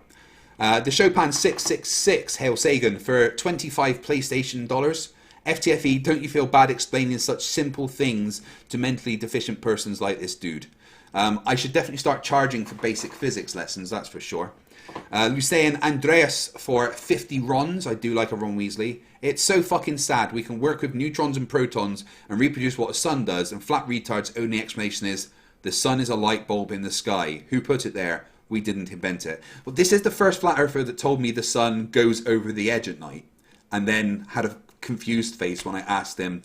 The Chopin 666, Hail Sagan, for 25 PlayStation dollars. FTFE, don't you feel bad explaining such simple things to mentally deficient persons like this dude? I should definitely start charging for basic physics lessons, that's for sure. Lucian Andreas for 50 Rons. I do like a Ron Weasley. It's so fucking sad. We can work with neutrons and protons and reproduce what the sun does, and flat retards' only explanation is the sun is a light bulb in the sky. Who put it there? We didn't invent it. Well, this is the first flat earther that told me the sun goes over the edge at night, and then had a confused face when I asked him,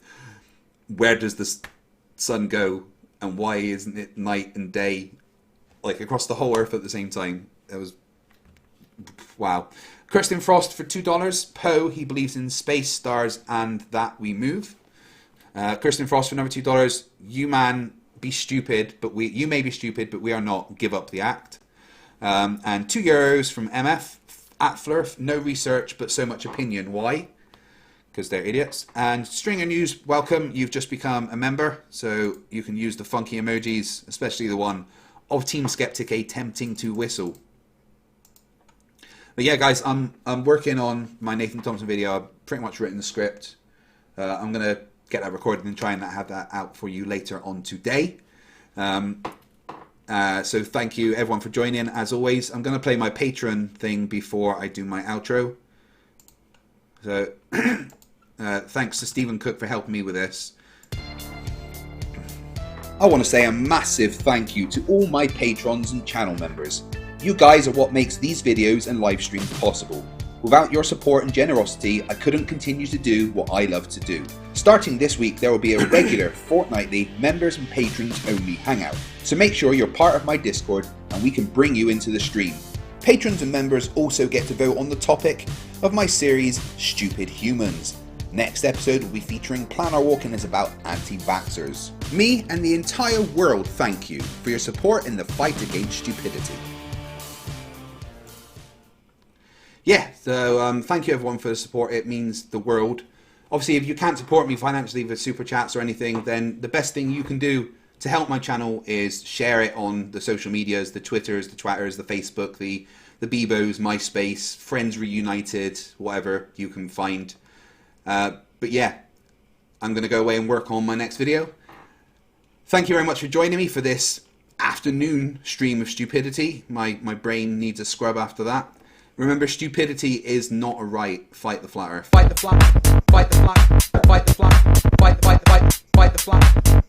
where does the sun go and why isn't it night and day, like across the whole earth at the same time? It was wow. Kirsten Frost for $2. Poe, he believes in space, stars, and that we move. Kirsten Frost for another $2. You man be stupid, but you may be stupid, but we are not. Give up the act. And €2 from MF at Flerf. No research, but so much opinion. Why? Because they're idiots. And Stringer News, welcome. You've just become a member, so you can use the funky emojis, especially the one of Team Skeptic attempting to whistle. But yeah, guys, I'm working on my Nathan Thompson video. I've pretty much written the script. I'm going to get that recorded and try and have that out for you later on today. So thank you, everyone, for joining. As always, I'm going to play my Patreon thing before I do my outro. So thanks to Stephen Cook for helping me with this. I want to say a massive thank you to all my patrons and channel members. You guys are what makes these videos and live streams possible. Without your support and generosity, I couldn't continue to do what I love to do. Starting this week, there will be a regular fortnightly members and patrons only hangout. So make sure you're part of my Discord and we can bring you into the stream. Patrons and members also get to vote on the topic of my series Stupid Humans. Next episode will be featuring Planar Walking is about anti-vaxxers. Me and the entire world thank you for your support in the fight against stupidity. Yeah, so thank you everyone for the support. It means the world. Obviously, if you can't support me financially with super chats or anything, then the best thing you can do to help my channel is share it on the social medias, the Twitters, the Twatters, the Facebook, the Bebos, MySpace, Friends Reunited, whatever you can find. But yeah, I'm going to go away and work on my next video. Thank you very much for joining me for this afternoon stream of stupidity. My brain needs a scrub after that. Remember, stupidity is not a right. Fight the flat earth. Fight the flat. Fight the flat. Fight the flat. Fight the flat.